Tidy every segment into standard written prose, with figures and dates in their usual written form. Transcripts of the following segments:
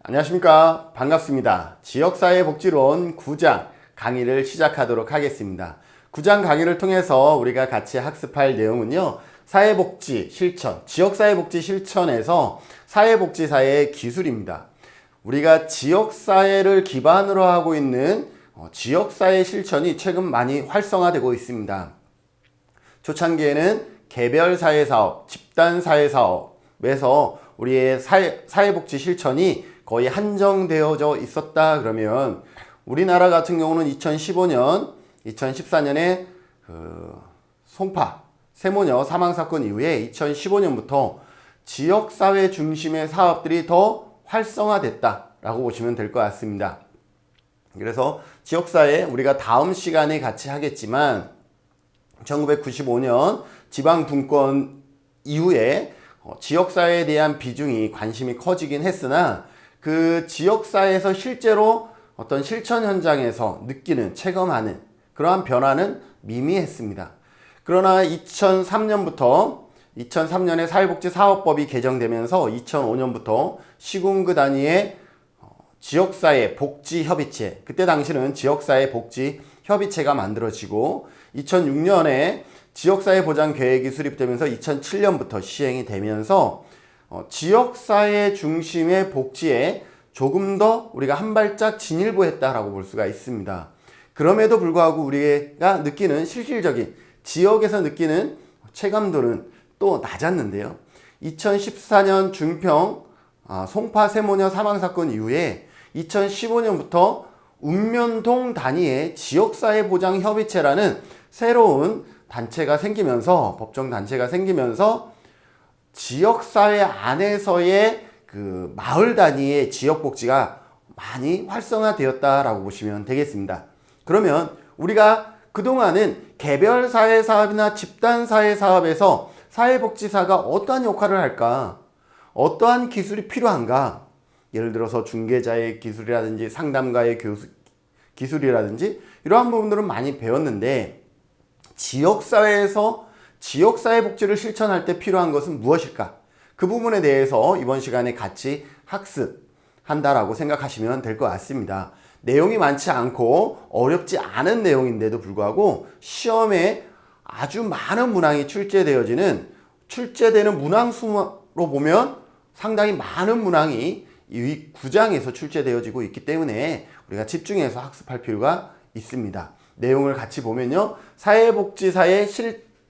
안녕하십니까. 반갑습니다. 지역사회복지론 9장 강의를 시작하도록 하겠습니다. 9장 강의를 통해서 우리가 같이 학습할 내용은요, 사회복지 실천, 지역사회복지 실천에서 사회복지사의 기술입니다. 우리가 지역사회를 기반으로 하고 있는 지역사회 실천이 최근 많이 활성화되고 있습니다. 초창기에는 개별사회사업, 집단사회사업에서 우리의 사회복지 실천이 거의 한정되어져 있었다 그러면, 우리나라 같은 경우는 2015년, 2014년에 송파, 세모녀 사망사건 이후에 2015년부터 지역사회 중심의 사업들이 더 활성화됐다라고 보시면 될 것 같습니다. 그래서 지역사회 우리가 다음 시간에 같이 하겠지만, 1995년 지방분권 이후에 지역사회에 대한 비중이, 관심이 커지긴 했으나 그 지역사회에서 실제로 어떤 실천 현장에서 느끼는, 체감하는 그러한 변화는 미미했습니다. 그러나 2003년에 사회복지사업법이 개정되면서 2005년부터 시군구 단위의 지역사회 복지협의체, 그때 당시는 지역사회 복지협의체가 만들어지고, 2006년에 지역사회 보장 계획이 수립되면서 2007년부터 시행이 되면서 지역사회 중심의 복지에 조금 더 우리가 한 발짝 진일보했다라고 볼 수가 있습니다. 그럼에도 불구하고 우리가 느끼는 실질적인 지역에서 느끼는 체감도는 또 낮았는데요. 2014년 중평 송파 세모녀 사망사건 이후에 2015년부터 읍면동 단위의 지역사회보장협의체라는 새로운 단체가 생기면서, 법정 단체가 생기면서 지역사회 안에서의 그 마을 단위의 지역복지가 많이 활성화되었다라고 보시면 되겠습니다. 그러면 우리가 그동안은 개별사회사업이나 집단사회사업에서 사회복지사가 어떠한 역할을 할까? 어떠한 기술이 필요한가? 예를 들어서 중개자의 기술이라든지 상담가의 기술이라든지 이러한 부분들은 많이 배웠는데, 지역사회에서 지역사회복지를 실천할 때 필요한 것은 무엇일까? 그 부분에 대해서 이번 시간에 같이 학습한다라고 생각하시면 될 것 같습니다. 내용이 많지 않고 어렵지 않은 내용인데도 불구하고 시험에 아주 많은 문항이 출제되는 문항 수로 보면 상당히 많은 문항이 이 9장에서 출제되어지고 있기 때문에 우리가 집중해서 학습할 필요가 있습니다. 내용을 같이 보면요, 사회복지사의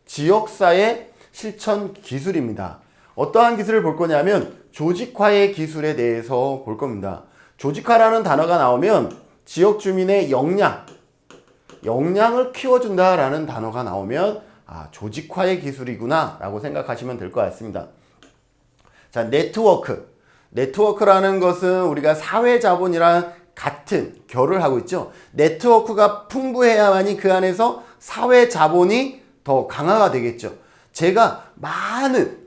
지역사회 실천 기술입니다. 어떠한 기술을 볼 거냐면 조직화의 기술에 대해서 볼 겁니다. 조직화라는 단어가 나오면 지역 주민의 역량을 키워준다라는 단어가 나오면 조직화의 기술이구나 라고 생각하시면 될 것 같습니다. 자, 네트워크라는 것은 우리가 사회자본이랑 같은 결을 하고 있죠. 네트워크가 풍부해야만이 그 안에서 사회자본이 더 강화가 되겠죠. 제가 많은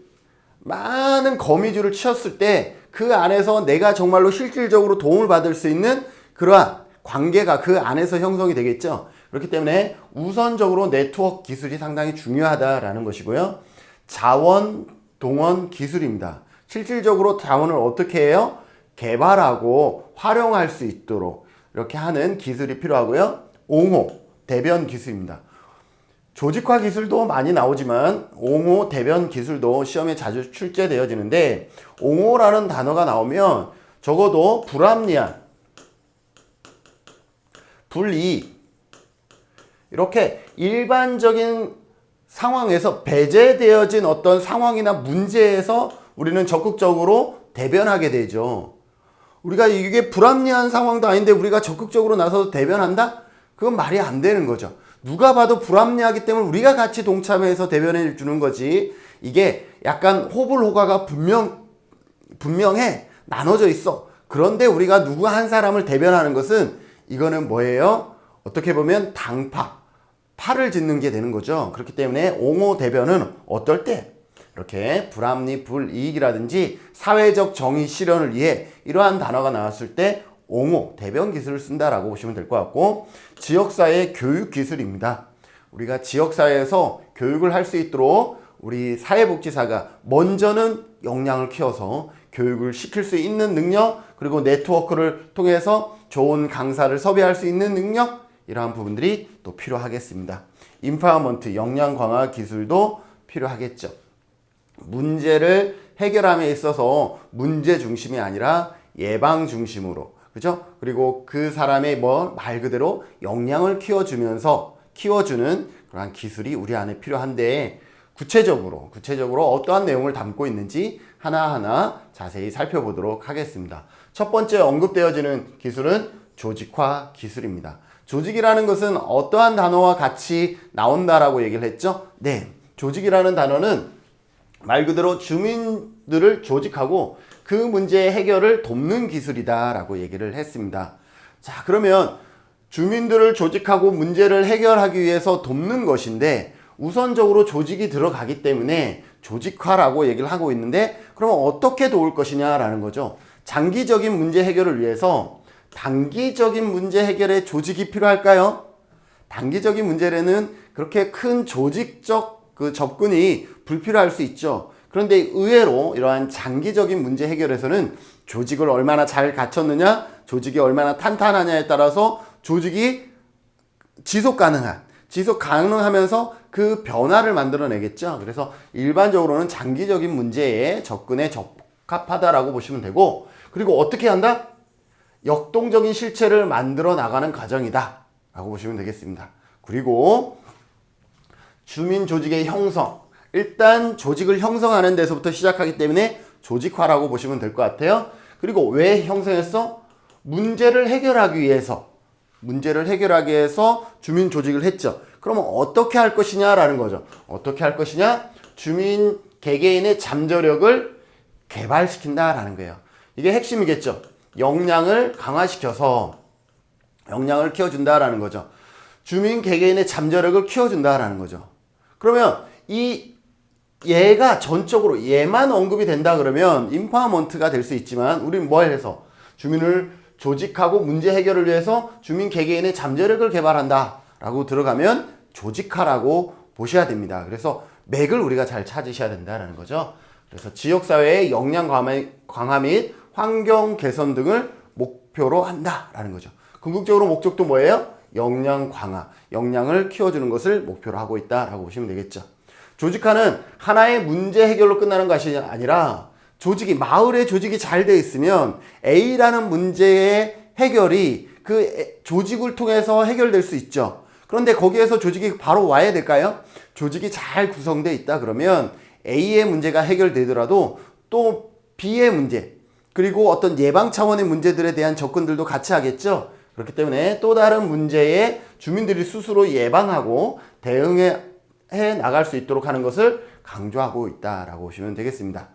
거미줄을 치었을 때 그 안에서 내가 정말로 실질적으로 도움을 받을 수 있는 그러한 관계가 그 안에서 형성이 되겠죠. 그렇기 때문에 우선적으로 네트워크 기술이 상당히 중요하다라는 것이고요. 자원 동원 기술입니다. 실질적으로 자원을 어떻게 해요? 개발하고 활용할 수 있도록 이렇게 하는 기술이 필요하고요. 옹호, 대변 기술입니다. 조직화 기술도 많이 나오지만 옹호, 대변 기술도 시험에 자주 출제되어지는데, 옹호라는 단어가 나오면 적어도 불합리한, 불이익, 이렇게 일반적인 상황에서 배제되어진 어떤 상황이나 문제에서 우리는 적극적으로 대변하게 되죠. 우리가 이게 불합리한 상황도 아닌데 우리가 적극적으로 나서서 대변한다? 그건 말이 안 되는 거죠. 누가 봐도 불합리하기 때문에 우리가 같이 동참해서 대변해 주는 거지, 이게 약간 호불호가 분명해, 나눠져 있어. 그런데 우리가 누구 한 사람을 대변하는 것은, 이거는 뭐예요? 어떻게 보면 팔을 짓는 게 되는 거죠. 그렇기 때문에 옹호 대변은 어떨 때 이렇게 불합리, 불이익이라든지 사회적 정의 실현을 위해 이러한 단어가 나왔을 때 옹호, 대변 기술을 쓴다라고 보시면 될 것 같고, 지역사회 교육 기술입니다. 우리가 지역사회에서 교육을 할 수 있도록 우리 사회복지사가 먼저는 역량을 키워서 교육을 시킬 수 있는 능력, 그리고 네트워크를 통해서 좋은 강사를 섭외할 수 있는 능력, 이러한 부분들이 또 필요하겠습니다. 인파워먼트, 역량 강화 기술도 필요하겠죠. 문제를 해결함에 있어서 문제 중심이 아니라 예방 중심으로, 그죠? 그리고 그 사람의 말 그대로 역량을 키워주는 그러한 기술이 우리 안에 필요한데, 구체적으로 어떠한 내용을 담고 있는지 하나하나 자세히 살펴보도록 하겠습니다. 첫 번째 언급되어지는 기술은 조직화 기술입니다. 조직이라는 것은 어떠한 단어와 같이 나온다라고 얘기를 했죠? 네, 조직이라는 단어는 말 그대로 주민들을 조직하고 그 문제의 해결을 돕는 기술이다라고 얘기를 했습니다. 자, 그러면 주민들을 조직하고 문제를 해결하기 위해서 돕는 것인데, 우선적으로 조직이 들어가기 때문에 조직화라고 얘기를 하고 있는데, 그러면 어떻게 도울 것이냐라는 거죠. 장기적인 문제 해결을 위해서 단기적인 문제 해결에 조직이 필요할까요? 단기적인 문제에는 그렇게 큰 조직적 접근이 불필요할 수 있죠. 그런데 의외로 이러한 장기적인 문제 해결에서는 조직을 얼마나 잘 갖췄느냐, 조직이 얼마나 탄탄하냐에 따라서 조직이 지속 가능하면서 그 변화를 만들어내겠죠. 그래서 일반적으로는 장기적인 문제에 접근에 적합하다라고 보시면 되고, 그리고 어떻게 한다? 역동적인 실체를 만들어 나가는 과정이다 라고 보시면 되겠습니다. 그리고 주민 조직의 형성, 일단 조직을 형성하는 데서부터 시작하기 때문에 조직화라고 보시면 될 것 같아요. 그리고 왜 형성했어? 문제를 해결하기 위해서 주민 조직을 했죠. 그러면 어떻게 할 것이냐라는 거죠. 어떻게 할 것이냐? 주민 개개인의 잠재력을 개발시킨다라는 거예요. 이게 핵심이겠죠. 역량을 강화시켜서 역량을 키워준다라는 거죠. 주민 개개인의 잠재력을 키워준다라는 거죠. 그러면 얘가 전적으로 얘만 언급이 된다 그러면 인파워먼트가 될 수 있지만, 우리는 뭘 해서 주민을 조직하고 문제 해결을 위해서 주민 개개인의 잠재력을 개발한다 라고 들어가면 조직화라고 보셔야 됩니다. 그래서 맥을 우리가 잘 찾으셔야 된다는 거죠. 그래서 지역사회의 역량 강화 및 환경 개선 등을 목표로 한다라는 거죠. 궁극적으로 목적도 뭐예요? 역량 강화, 역량을 키워주는 것을 목표로 하고 있다라고 보시면 되겠죠. 조직화는 하나의 문제 해결로 끝나는 것이 아니라, 마을의 조직이 잘 돼 있으면 A라는 문제의 해결이 그 조직을 통해서 해결될 수 있죠. 그런데 거기에서 조직이 바로 와야 될까요? 조직이 잘 구성되어 있다 그러면 A의 문제가 해결되더라도 또 B의 문제, 그리고 어떤 예방 차원의 문제들에 대한 접근들도 같이 하겠죠. 그렇기 때문에 또 다른 문제에 주민들이 스스로 예방하고 대응해 나갈 수 있도록 하는 것을 강조하고 있다라고 보시면 되겠습니다.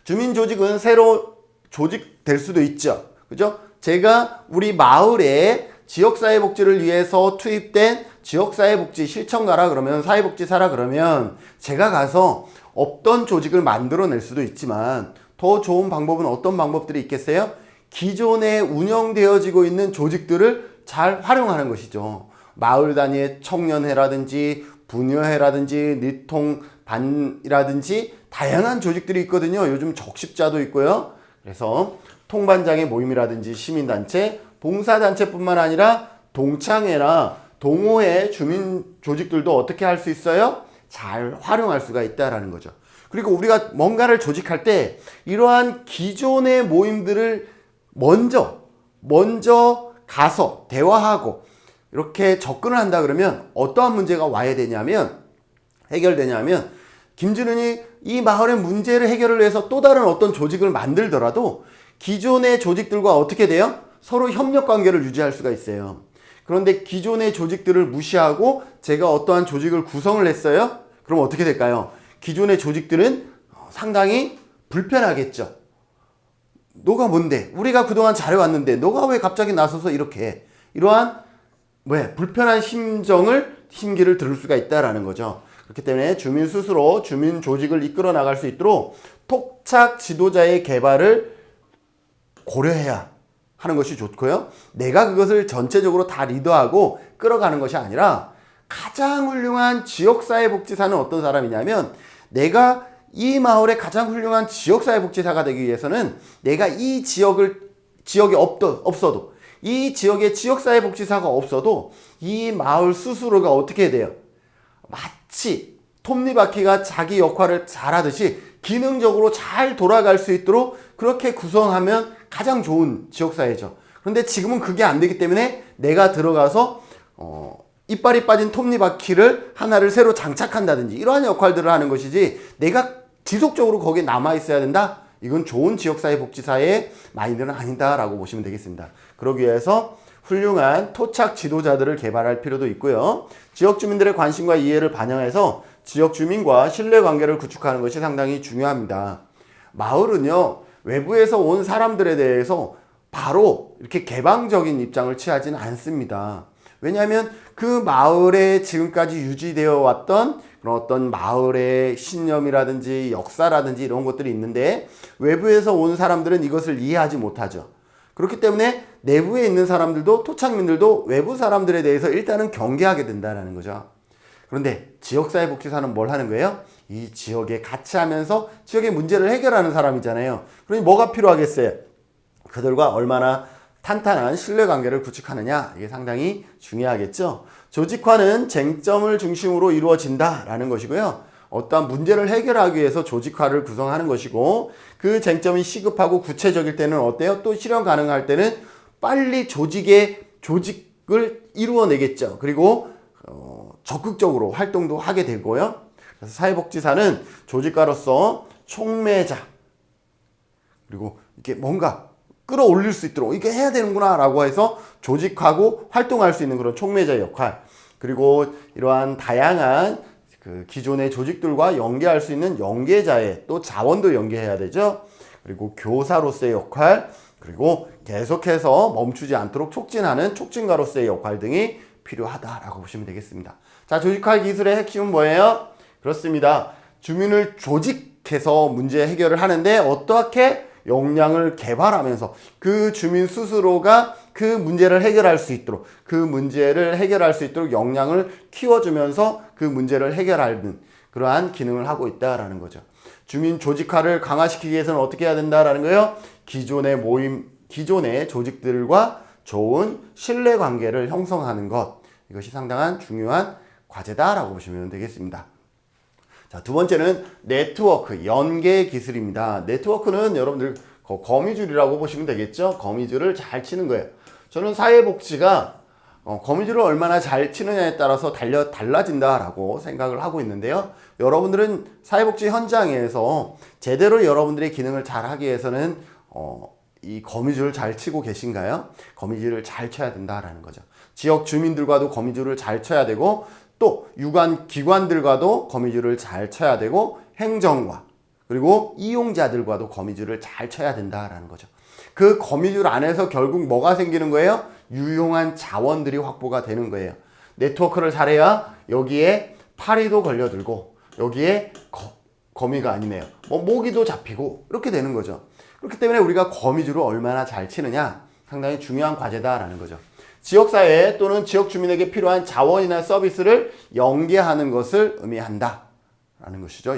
주민 조직은 새로 조직될 수도 있죠. 그죠? 제가 우리 마을에 지역사회복지를 위해서 투입된 지역사회복지 실천가라 그러면, 사회복지사라 그러면 제가 가서 없던 조직을 만들어낼 수도 있지만, 더 좋은 방법은 어떤 방법들이 있겠어요? 기존에 운영되어지고 있는 조직들을 잘 활용하는 것이죠. 마을 단위의 청년회라든지 부녀회라든지 느통반이라든지 다양한 조직들이 있거든요. 요즘 적십자도 있고요. 그래서 통반장의 모임이라든지 시민단체, 봉사단체뿐만 아니라 동창회나 동호회 주민 조직들도 어떻게 할 수 있어요? 잘 활용할 수가 있다라는 거죠. 그리고 우리가 뭔가를 조직할 때 이러한 기존의 모임들을 먼저 가서 대화하고 이렇게 접근을 한다 그러면 어떠한 문제가 해결되냐면, 김준은이 이 마을의 문제를 해결을 위해서 또 다른 어떤 조직을 만들더라도 기존의 조직들과 어떻게 돼요? 서로 협력 관계를 유지할 수가 있어요. 그런데 기존의 조직들을 무시하고 제가 어떠한 조직을 구성을 했어요? 그럼 어떻게 될까요? 기존의 조직들은 상당히 불편하겠죠. 너가 뭔데? 우리가 그동안 잘해왔는데 너가 왜 갑자기 나서서 이렇게 해? 이러한 불편한 심기를 들을 수가 있다라는 거죠. 그렇기 때문에 주민 스스로 주민 조직을 이끌어 나갈 수 있도록 토착 지도자의 개발을 고려해야 하는 것이 좋고요. 내가 그것을 전체적으로 다 리더하고 끌어가는 것이 아니라, 가장 훌륭한 지역사회복지사는 어떤 사람이냐면, 내가 이 마을의 가장 훌륭한 지역사회복지사가 되기 위해서는 내가 이 지역에 없어도, 이 지역에 지역사회복지사가 없어도 이 마을 스스로가 어떻게 돼요? 마치 톱니바퀴가 자기 역할을 잘하듯이 기능적으로 잘 돌아갈 수 있도록 그렇게 구성하면 가장 좋은 지역사회죠. 그런데 지금은 그게 안 되기 때문에 내가 들어가서 이빨이 빠진 톱니바퀴를 하나를 새로 장착한다든지 이러한 역할들을 하는 것이지, 내가 지속적으로 거기에 남아 있어야 된다? 이건 좋은 지역사회복지사의 마인드는 아니다라고 보시면 되겠습니다. 그러기 위해서 훌륭한 토착 지도자들을 개발할 필요도 있고요. 지역 주민들의 관심과 이해를 반영해서 지역 주민과 신뢰관계를 구축하는 것이 상당히 중요합니다. 마을은요, 외부에서 온 사람들에 대해서 바로 이렇게 개방적인 입장을 취하지는 않습니다. 왜냐하면 그 마을에 지금까지 유지되어 왔던 그런 어떤 마을의 신념이라든지 역사라든지 이런 것들이 있는데, 외부에서 온 사람들은 이것을 이해하지 못하죠. 그렇기 때문에 내부에 있는 사람들도, 토착민들도 외부 사람들에 대해서 일단은 경계하게 된다는 거죠. 그런데 지역사회복지사는 뭘 하는 거예요? 이 지역에 같이 하면서 지역의 문제를 해결하는 사람이잖아요. 그러니 뭐가 필요하겠어요? 그들과 얼마나 탄탄한 신뢰관계를 구축하느냐, 이게 상당히 중요하겠죠. 조직화는 쟁점을 중심으로 이루어진다라는 것이고요. 어떠한 문제를 해결하기 위해서 조직화를 구성하는 것이고, 그 쟁점이 시급하고 구체적일 때는 어때요? 또 실현 가능할 때는 빨리 조직을 이루어내겠죠. 그리고 적극적으로 활동도 하게 되고요. 그래서 사회복지사는 조직가로서 촉매자, 그리고 이게 뭔가 끌어올릴 수 있도록 이게 해야 되는구나 라고 해서 조직하고 활동할 수 있는 그런 촉매자의 역할, 그리고 이러한 다양한 그 기존의 조직들과 연계할 수 있는 연계자의 또 자원도 연계해야 되죠. 그리고 교사로서의 역할, 그리고 계속해서 멈추지 않도록 촉진하는 촉진가로서의 역할 등이 필요하다라고 보시면 되겠습니다. 자, 조직화 기술의 핵심은 뭐예요? 그렇습니다. 주민을 조직해서 문제 해결을 하는데, 어떻게 역량을 개발하면서 그 주민 스스로가 그 문제를 해결할 수 있도록, 역량을 키워주면서 그 문제를 해결하는 그러한 기능을 하고 있다라는 거죠. 주민 조직화를 강화시키기 위해서는 어떻게 해야 된다라는 거예요? 기존의 조직들과 좋은 신뢰관계를 형성하는 것, 이것이 상당한 중요한 과제다라고 보시면 되겠습니다. 자, 두 번째는 네트워크, 연계 기술입니다. 네트워크는 여러분들 거미줄이라고 보시면 되겠죠. 거미줄을 잘 치는 거예요. 저는 사회복지가 거미줄을 얼마나 잘 치느냐에 따라서 달라진다라고 생각을 하고 있는데요. 여러분들은 사회복지 현장에서 제대로 여러분들의 기능을 잘 하기 위해서는 이 거미줄을 잘 치고 계신가요? 거미줄을 잘 쳐야 된다라는 거죠. 지역 주민들과도 거미줄을 잘 쳐야 되고, 또 유관 기관들과도 거미줄을 잘 쳐야 되고, 행정과 그리고 이용자들과도 거미줄을 잘 쳐야 된다라는 거죠. 그 거미줄 안에서 결국 뭐가 생기는 거예요? 유용한 자원들이 확보가 되는 거예요. 네트워크를 잘해야 여기에 파리도 걸려들고, 여기에 거미가 아니네요, 모기도 잡히고, 이렇게 되는 거죠. 그렇기 때문에 우리가 거미줄을 얼마나 잘 치느냐, 상당히 중요한 과제다라는 거죠. 지역사회 또는 지역 주민에게 필요한 자원이나 서비스를 연계하는 것을 의미한다 라는 것이죠.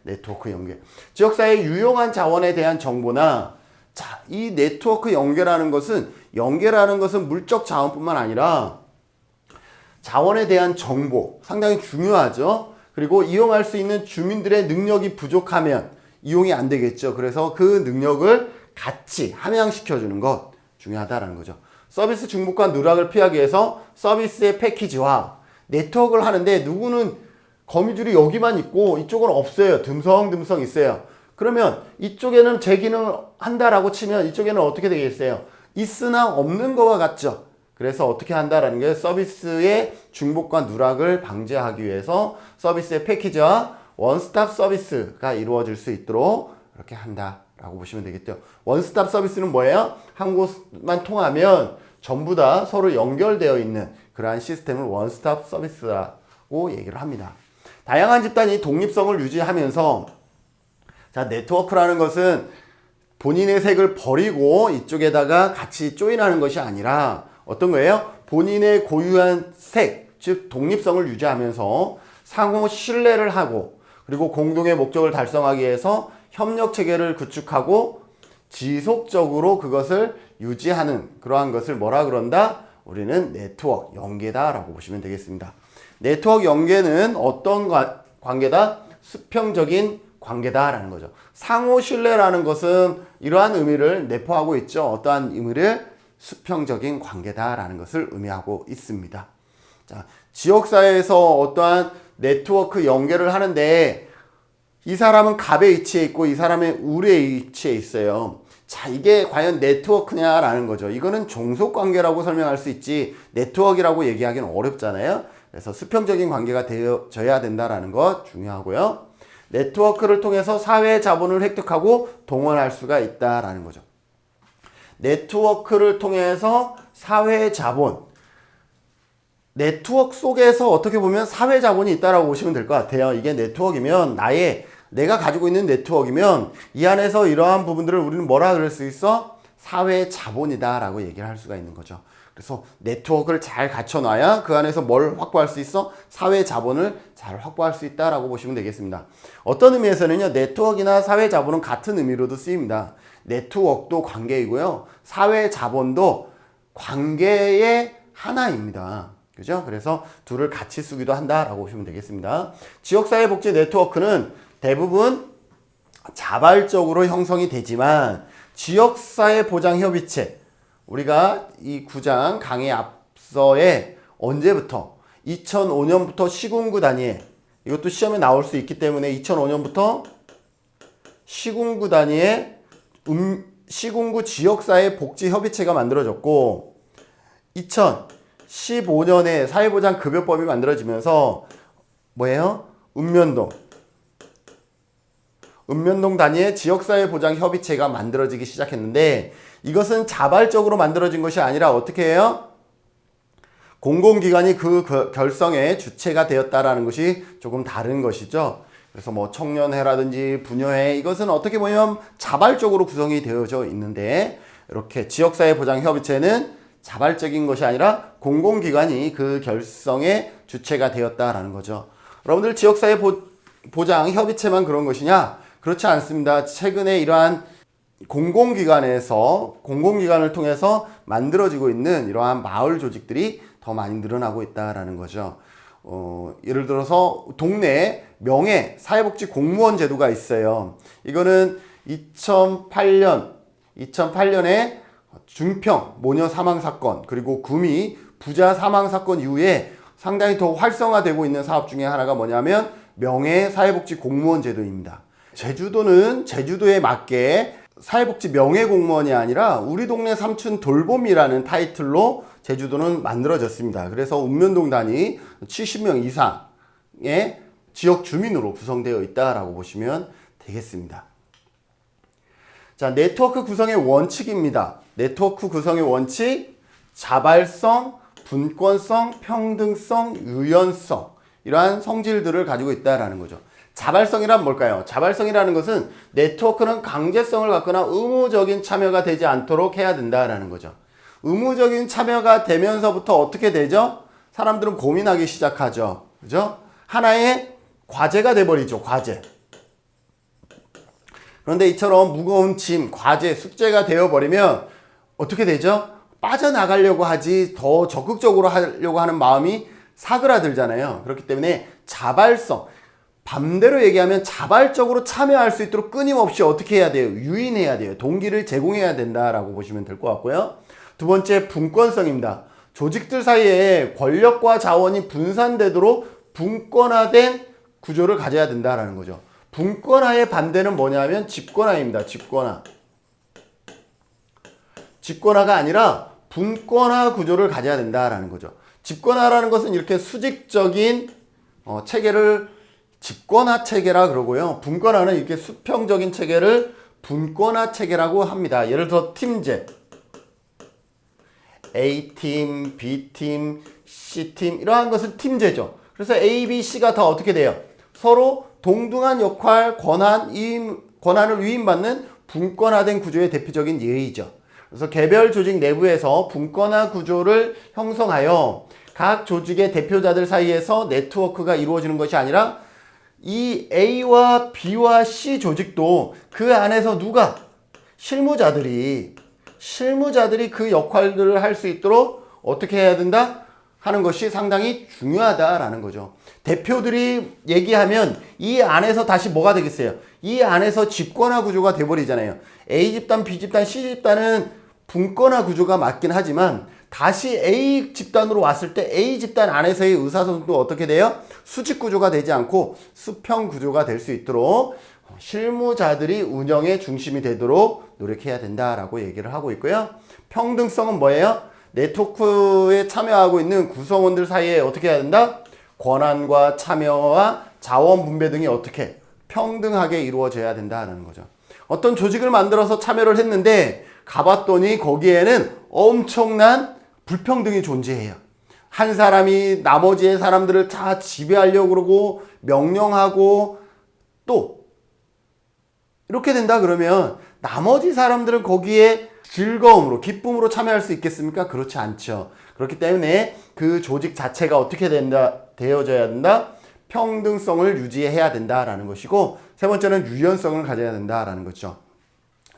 네트워크 연계. 지역사회의 유용한 자원에 대한 정보나, 자, 이 네트워크 연계라는 것은 물적 자원뿐만 아니라 자원에 대한 정보, 상당히 중요하죠. 그리고 이용할 수 있는 주민들의 능력이 부족하면 이용이 안 되겠죠. 그래서 그 능력을 같이 함양시켜주는 것, 중요하다라는 거죠. 서비스 중복과 누락을 피하기 위해서 서비스의 패키지화, 네트워크를 하는데 누구는 거미줄이 여기만 있고 이쪽은 없어요. 듬성듬성 있어요. 그러면 이쪽에는 제 기능을 한다라고 치면 이쪽에는 어떻게 되겠어요? 있으나 없는 거와 같죠. 그래서 어떻게 한다라는 게, 서비스의 중복과 누락을 방지하기 위해서 서비스의 패키지와 원스톱 서비스가 이루어질 수 있도록 이렇게 한다라고 보시면 되겠죠. 원스톱 서비스는 뭐예요? 한 곳만 통하면 전부 다 서로 연결되어 있는 그러한 시스템을 원스톱 서비스라고 얘기를 합니다. 다양한 집단이 독립성을 유지하면서, 자, 네트워크라는 것은 본인의 색을 버리고 이쪽에다가 같이 조인하는 것이 아니라 어떤 거예요? 본인의 고유한 색, 즉 독립성을 유지하면서 상호 신뢰를 하고, 그리고 공동의 목적을 달성하기 위해서 협력 체계를 구축하고 지속적으로 그것을 유지하는 그러한 것을 뭐라 그런다? 우리는 네트워크 연계다라고 보시면 되겠습니다. 네트워크 연계는 어떤 관계다? 수평적인 관계다라는 거죠. 상호 신뢰라는 것은 이러한 의미를 내포하고 있죠. 어떠한 의미를? 수평적인 관계다라는 것을 의미하고 있습니다. 자, 지역사회에서 어떠한 네트워크 연계를 하는데 이 사람은 갑의 위치에 있고 이 사람은 을의 위치에 있어요. 자, 이게 과연 네트워크냐라는 거죠. 이거는 종속관계라고 설명할 수 있지 네트워크라고 얘기하기는 어렵잖아요. 그래서 수평적인 관계가 되어져야 된다라는 것 중요하고요. 네트워크를 통해서 사회 자본을 획득하고 동원할 수가 있다라는 거죠. 네트워크를 통해서 사회 자본. 네트워크 속에서 어떻게 보면 사회 자본이 있다라고 보시면 될 것 같아요. 이게 네트워크이면 내가 가지고 있는 네트워크이면 이 안에서 이러한 부분들을 우리는 뭐라 그럴 수 있어? 사회 자본이다 라고 얘기를 할 수가 있는 거죠. 그래서 네트워크를 잘 갖춰놔야 그 안에서 뭘 확보할 수 있어? 사회 자본을 잘 확보할 수 있다라고 보시면 되겠습니다. 어떤 의미에서는요, 네트워크나 사회 자본은 같은 의미로도 쓰입니다. 네트워크도 관계이고요, 사회 자본도 관계의 하나입니다. 그죠? 그래서 둘을 같이 쓰기도 한다라고 보시면 되겠습니다. 지역사회복지 네트워크는 대부분 자발적으로 형성이 되지만 지역사회보장협의체, 우리가 이 9장 강의 앞서에 언제부터 2005년부터 시군구 단위에, 이것도 시험에 나올 수 있기 때문에 2005년부터 시군구 단위에 시군구 지역사회복지협의체가 만들어졌고 2015년에 사회보장급여법이 만들어지면서 뭐예요? 읍면동 단위의 지역사회보장협의체가 만들어지기 시작했는데 이것은 자발적으로 만들어진 것이 아니라 어떻게 해요? 공공기관이 그 결성의 주체가 되었다라는 것이 조금 다른 것이죠. 그래서 뭐 청년회라든지 부녀회, 이것은 어떻게 보면 자발적으로 구성이 되어져 있는데 이렇게 지역사회보장협의체는 자발적인 것이 아니라 공공기관이 그 결성의 주체가 되었다라는 거죠. 여러분들 지역사회보장협의체만 그런 것이냐? 그렇지 않습니다. 최근에 이러한 공공기관을 통해서 만들어지고 있는 이러한 마을 조직들이 더 많이 늘어나고 있다라는 거죠. 예를 들어서 동네에 명예 사회복지 공무원 제도가 있어요. 이거는 2008년에 중평 모녀 사망 사건, 그리고 구미 부자 사망 사건 이후에 상당히 더 활성화되고 있는 사업 중에 하나가 뭐냐면 명예 사회복지 공무원 제도입니다. 제주도는 제주도에 맞게 사회복지 명예공무원이 아니라 우리 동네 삼촌 돌봄이라는 타이틀로 제주도는 만들어졌습니다. 그래서 읍면동 단위 70명 이상의 지역 주민으로 구성되어 있다라고 보시면 되겠습니다. 자, 네트워크 구성의 원칙입니다. 네트워크 구성의 원칙, 자발성, 분권성, 평등성, 유연성, 이러한 성질들을 가지고 있다라는 거죠. 자발성이란 뭘까요? 자발성이라는 것은 네트워크는 강제성을 갖거나 의무적인 참여가 되지 않도록 해야 된다라는 거죠. 의무적인 참여가 되면서부터 어떻게 되죠? 사람들은 고민하기 시작하죠. 그죠? 하나의 과제가 돼버리죠. 과제. 그런데 이처럼 무거운 짐, 과제, 숙제가 되어버리면 어떻게 되죠? 빠져나가려고 하지 더 적극적으로 하려고 하는 마음이 사그라들잖아요. 그렇기 때문에 자발성, 반대로 얘기하면 자발적으로 참여할 수 있도록 끊임없이 어떻게 해야 돼요? 유인해야 돼요. 동기를 제공해야 된다라고 보시면 될 것 같고요. 두 번째, 분권성입니다. 조직들 사이에 권력과 자원이 분산되도록 분권화된 구조를 가져야 된다라는 거죠. 분권화의 반대는 뭐냐면 집권화입니다. 집권화가 아니라 분권화 구조를 가져야 된다라는 거죠. 집권화라는 것은 이렇게 수직적인 체계를 집권화 체계라 그러고요. 분권화는 이렇게 수평적인 체계를 분권화 체계라고 합니다. 예를 들어 팀제, A팀, B팀, C팀, 이러한 것은 팀제죠. 그래서 A, B, C가 다 어떻게 돼요? 서로 동등한 역할, 권한을 위임받는 분권화된 구조의 대표적인 예이죠. 그래서 개별 조직 내부에서 분권화 구조를 형성하여 각 조직의 대표자들 사이에서 네트워크가 이루어지는 것이 아니라 이 A와 B와 C 조직도 그 안에서 누가? 실무자들이 그 역할들을 할 수 있도록 어떻게 해야 된다? 하는 것이 상당히 중요하다라는 거죠. 대표들이 얘기하면 이 안에서 다시 뭐가 되겠어요? 이 안에서 집권화 구조가 돼버리잖아요. A 집단, B 집단, C 집단은 분권화 구조가 맞긴 하지만 다시 A 집단으로 왔을 때 A 집단 안에서의 의사소통도 어떻게 돼요? 수직 구조가 되지 않고 수평 구조가 될 수 있도록 실무자들이 운영의 중심이 되도록 노력해야 된다라고 얘기를 하고 있고요. 평등성은 뭐예요? 네트워크에 참여하고 있는 구성원들 사이에 어떻게 해야 된다? 권한과 참여와 자원 분배 등이 어떻게 평등하게 이루어져야 된다는 거죠. 어떤 조직을 만들어서 참여를 했는데 가봤더니 거기에는 엄청난 불평등이 존재해요. 한 사람이 나머지의 사람들을 다 지배하려고 그러고 명령하고 또 이렇게 된다 그러면 나머지 사람들은 거기에 즐거움으로 기쁨으로 참여할 수 있겠습니까? 그렇지 않죠. 그렇기 때문에 그 조직 자체가 어떻게 되어져야 된다? 평등성을 유지해야 된다라는 것이고, 세 번째는 유연성을 가져야 된다라는 거죠.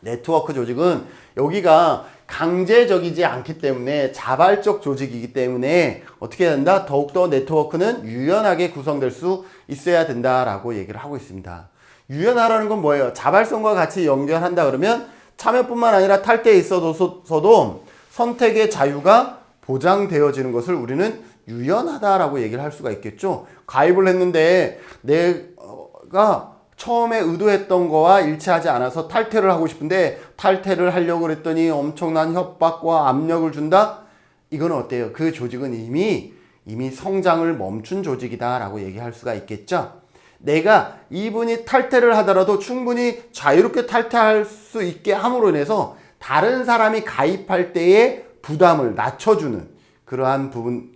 네트워크 조직은 여기가 강제적이지 않기 때문에 자발적 조직이기 때문에 어떻게 해야 된다? 더욱더 네트워크는 유연하게 구성될 수 있어야 된다라고 얘기를 하고 있습니다. 유연하라는 건 뭐예요? 자발성과 같이 연결한다 그러면 참여뿐만 아니라 탈퇴에 있어서도 선택의 자유가 보장되어지는 것을 우리는 유연하다라고 얘기를 할 수가 있겠죠. 가입을 했는데 내가 처음에 의도했던 거와 일치하지 않아서 탈퇴를 하고 싶은데 탈퇴를 하려고 그랬더니 엄청난 협박과 압력을 준다? 이건 어때요? 그 조직은 이미 성장을 멈춘 조직이다라고 얘기할 수가 있겠죠. 내가 이분이 탈퇴를 하더라도 충분히 자유롭게 탈퇴할 수 있게 함으로 인해서 다른 사람이 가입할 때의 부담을 낮춰주는 그러한 부분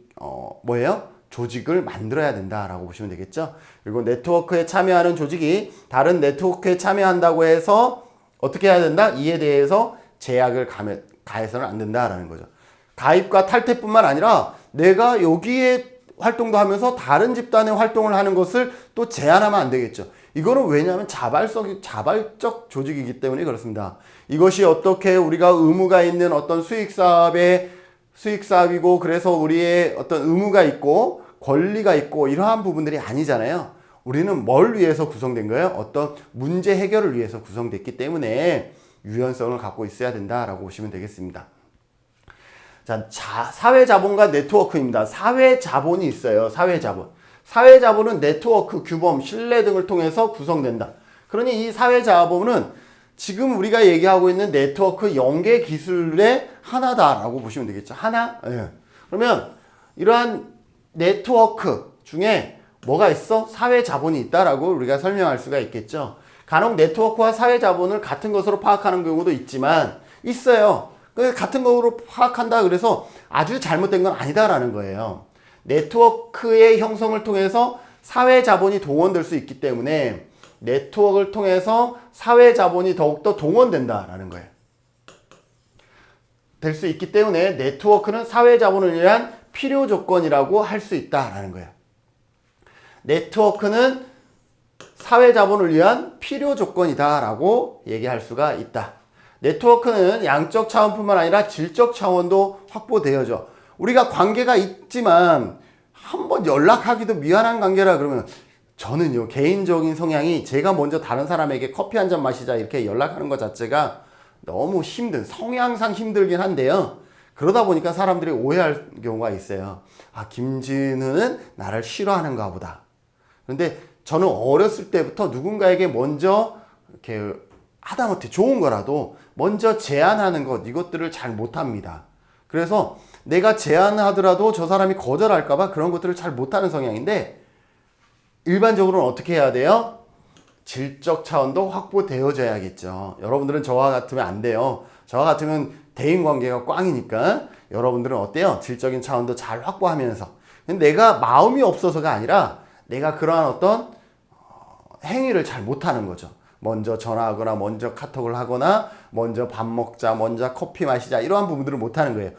뭐예요? 조직을 만들어야 된다라고 보시면 되겠죠. 그리고 네트워크에 참여하는 조직이 다른 네트워크에 참여한다고 해서 어떻게 해야 된다? 이에 대해서 제약을 가해서는 안 된다라는 거죠. 가입과 탈퇴뿐만 아니라 내가 여기에 활동도 하면서 다른 집단의 활동을 하는 것을 또 제한하면 안 되겠죠. 이거는 왜냐하면 자발적 조직이기 때문에 그렇습니다. 이것이 어떻게 우리가 의무가 있는 어떤 수익사업이고 그래서 우리의 어떤 의무가 있고 권리가 있고 이러한 부분들이 아니잖아요. 우리는 뭘 위해서 구성된 거예요? 어떤 문제 해결을 위해서 구성됐기 때문에 유연성을 갖고 있어야 된다라고 보시면 되겠습니다. 자, 사회자본과 네트워크입니다. 사회자본이 있어요. 사회자본은 네트워크, 규범, 신뢰 등을 통해서 구성된다. 그러니 이 사회자본은 지금 우리가 얘기하고 있는 네트워크 연계 기술의 하나다라고 보시면 되겠죠. 하나? 예. 그러면 이러한 네트워크 중에 뭐가 있어? 사회자본이 있다라고 우리가 설명할 수가 있겠죠. 간혹 네트워크와 사회자본을 같은 것으로 파악하는 경우도 있지만 있어요. 같은 거로 파악한다 그래서 아주 잘못된 건 아니다라는 거예요. 네트워크의 형성을 통해서 사회자본이 동원될 수 있기 때문에 네트워크를 통해서 사회자본이 더욱더 동원된다라는 거예요. 될 수 있기 때문에 네트워크는 사회자본을 위한 필요 조건이라고 할 수 있다라는 거예요. 네트워크는 사회자본을 위한 필요 조건이다라고 얘기할 수가 있다. 네트워크는 양적 차원뿐만 아니라 질적 차원도 확보되어져. 우리가 관계가 있지만 한번 연락하기도 미안한 관계라 그러면 저는요 개인적인 성향이 제가 먼저 다른 사람에게 커피 한 잔 마시자 이렇게 연락하는 것 자체가 너무 성향상 힘들긴 한데요. 그러다 보니까 사람들이 오해할 경우가 있어요. 아, 김진우는 나를 싫어하는가 보다. 그런데 저는 어렸을 때부터 누군가에게 먼저 이렇게 하다못해 좋은 거라도 먼저 제안하는 것 이것들을 잘 못합니다. 그래서 내가 제안하더라도 저 사람이 거절할까봐 그런 것들을 잘 못하는 성향인데 일반적으로는 어떻게 해야 돼요? 질적 차원도 확보되어져야겠죠. 여러분들은 저와 같으면 안 돼요. 저와 같으면 대인관계가 꽝이니까 여러분들은 어때요? 질적인 차원도 잘 확보하면서 내가 마음이 없어서가 아니라 내가 그러한 어떤 행위를 잘 못하는 거죠. 먼저 전화하거나 먼저 카톡을 하거나 먼저 밥 먹자 먼저 커피 마시자 이러한 부분들을 못하는 거예요.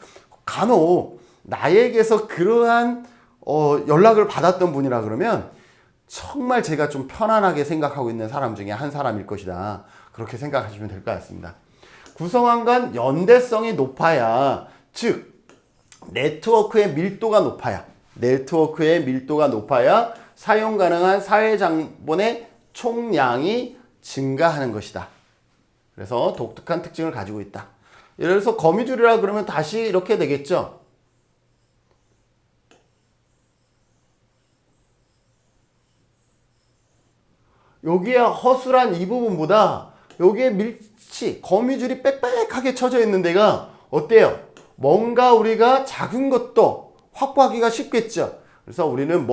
간혹 나에게서 그러한 연락을 받았던 분이라 그러면 정말 제가 좀 편안하게 생각하고 있는 사람 중에 한 사람일 것이다. 그렇게 생각하시면 될 것 같습니다. 구성원 간 연대성이 높아야, 즉 네트워크의 밀도가 높아야 사용 가능한 사회자본의 총량이 증가하는 것이다. 그래서 독특한 특징을 가지고 있다. 예를 들어서 거미줄이라 그러면 다시 이렇게 되겠죠. 여기에 허술한 이 부분보다 여기에 거미줄이 빽빽하게 쳐져 있는 데가 어때요? 뭔가 우리가 작은 것도 확보하기가 쉽겠죠. 그래서 우리는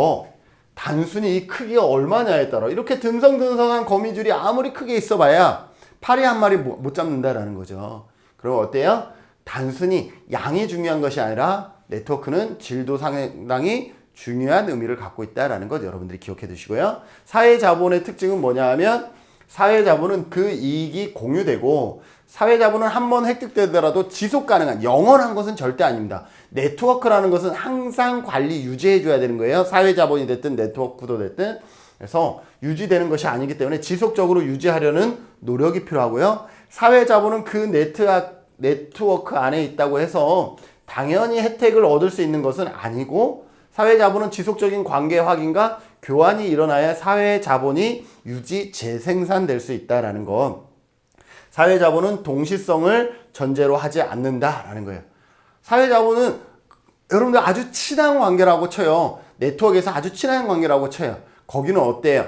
단순히 이 크기가 얼마냐에 따라 이렇게 듬성듬성한 거미줄이 아무리 크게 있어봐야 파리 한 마리 못 잡는다라는 거죠. 그럼 어때요? 단순히 양이 중요한 것이 아니라 네트워크는 질도 상당히 중요한 의미를 갖고 있다는 것 여러분들이 기억해 두시고요. 사회자본의 특징은 뭐냐 하면 사회자본은 그 이익이 공유되고 사회자본은 한번 획득되더라도 지속 가능한 영원한 것은 절대 아닙니다. 네트워크라는 것은 항상 관리 유지해 줘야 되는 거예요. 사회자본이 됐든 네트워크도 됐든. 그래서 유지되는 것이 아니기 때문에 지속적으로 유지하려는 노력이 필요하고요. 사회자본은 그 네트워크 안에 있다고 해서 당연히 혜택을 얻을 수 있는 것은 아니고 사회자본은 지속적인 관계 확인과 교환이 일어나야 사회자본이 유지 재생산될 수 있다는 것. 사회자본은 동시성을 전제로 하지 않는다라는 거예요. 사회자본은 여러분들 아주 친한 관계라고 쳐요. 네트워크에서 아주 친한 관계라고 쳐요. 거기는 어때요?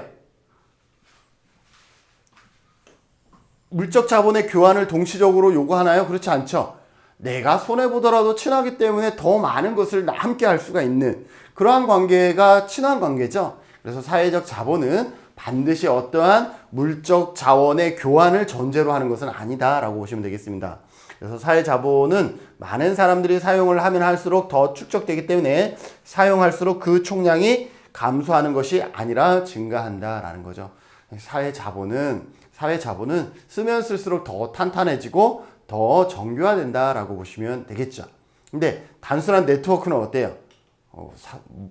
물적 자본의 교환을 동시적으로 요구하나요? 그렇지 않죠. 내가 손해보더라도 친하기 때문에 더 많은 것을 함께 할 수가 있는 그러한 관계가 친한 관계죠. 그래서 사회적 자본은 반드시 어떠한 물적 자원의 교환을 전제로 하는 것은 아니다라고 보시면 되겠습니다. 그래서 사회자본은 많은 사람들이 사용을 하면 할수록 더 축적되기 때문에 사용할수록 그 총량이 감소하는 것이 아니라 증가한다라는 거죠. 사회자본은 쓰면 쓸수록 더 탄탄해지고 더 정교화된다라고 보시면 되겠죠. 근데 단순한 네트워크는 어때요?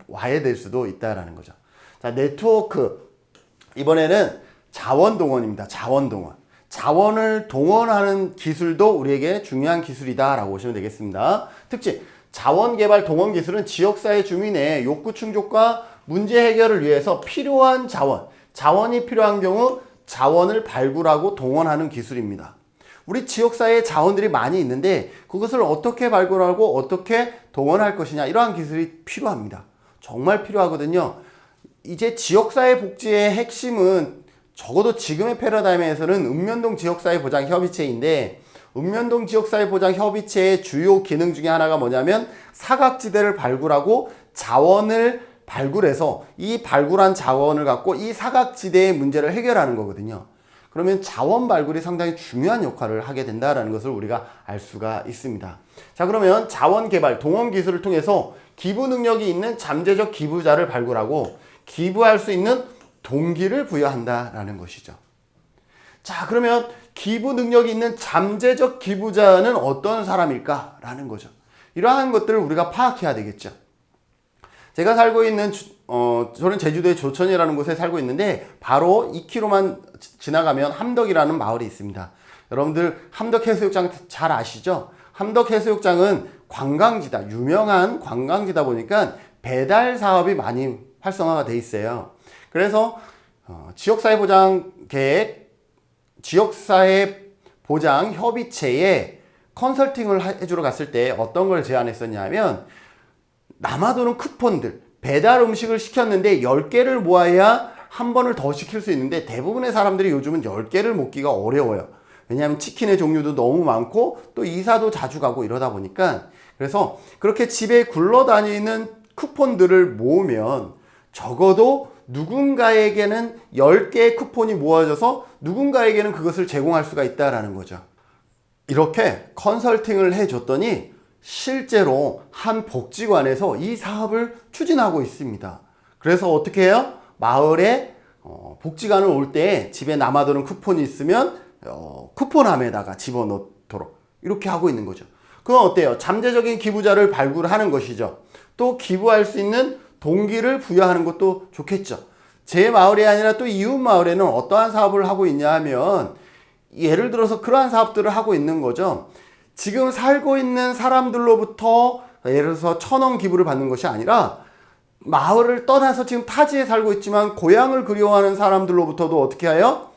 와해될 수도 있다라는 거죠. 자, 네트워크. 이번에는 자원동원입니다. 자원을 동원하는 기술도 우리에게 중요한 기술이다라고 보시면 되겠습니다. 특징. 자원개발 동원 기술은 지역사회 주민의 욕구 충족과 문제 해결을 위해서 필요한 자원이 필요한 경우 자원을 발굴하고 동원하는 기술입니다. 우리 지역사회에 자원들이 많이 있는데 그것을 어떻게 발굴하고 어떻게 동원할 것이냐 이러한 기술이 필요합니다. 정말 필요하거든요. 이제 지역사회 복지의 핵심은 적어도 지금의 패러다임에서는 읍면동 지역사회 보장 협의체인데 읍면동 지역사회 보장 협의체의 주요 기능 중에 하나가 뭐냐면 사각지대를 발굴하고 자원을 발굴해서 이 발굴한 자원을 갖고 이 사각지대의 문제를 해결하는 거거든요. 그러면 자원 발굴이 상당히 중요한 역할을 하게 된다는 것을 우리가 알 수가 있습니다. 자, 그러면 자원 개발, 동원 기술을 통해서 기부 능력이 있는 잠재적 기부자를 발굴하고 기부할 수 있는 동기를 부여한다라는 것이죠. 자, 그러면 기부 능력이 있는 잠재적 기부자는 어떤 사람일까라는 거죠. 이러한 것들을 우리가 파악해야 되겠죠. 제가 살고 있는 저는 제주도의 조천이라는 곳에 살고 있는데 바로 2km만 지나가면 함덕이라는 마을이 있습니다. 여러분들 함덕해수욕장 잘 아시죠? 함덕해수욕장은 관광지다. 유명한 관광지다 보니까 배달 사업이 많이 활성화가 돼 있어요. 그래서 지역사회 보장 계획, 지역사회 보장 협의체에 컨설팅을 해주러 갔을 때 어떤 걸 제안했었냐면 남아도는 쿠폰들, 배달 음식을 시켰는데 10개를 모아야 한 번을 더 시킬 수 있는데 대부분의 사람들이 요즘은 10개를 먹기가 어려워요. 왜냐하면 치킨의 종류도 너무 많고 또 이사도 자주 가고 이러다 보니까 그래서 그렇게 집에 굴러다니는 쿠폰들을 모으면 적어도 누군가에게는 10개의 쿠폰이 모아져서 누군가에게는 그것을 제공할 수가 있다는 거죠. 이렇게 컨설팅을 해줬더니 실제로 한 복지관에서 이 사업을 추진하고 있습니다. 그래서 어떻게 해요? 마을에 복지관을 올 때 집에 남아도는 쿠폰이 있으면 쿠폰함에다가 집어넣도록 이렇게 하고 있는 거죠. 그건 어때요? 잠재적인 기부자를 발굴하는 것이죠. 또 기부할 수 있는 동기를 부여하는 것도 좋겠죠. 제 마을이 아니라 또 이웃 마을에는 어떠한 사업을 하고 있냐 하면 예를 들어서 그러한 사업들을 하고 있는 거죠. 지금 살고 있는 사람들로부터 예를 들어서 1,000원 기부를 받는 것이 아니라 마을을 떠나서 지금 타지에 살고 있지만 고향을 그리워하는 사람들로부터도 어떻게 해요?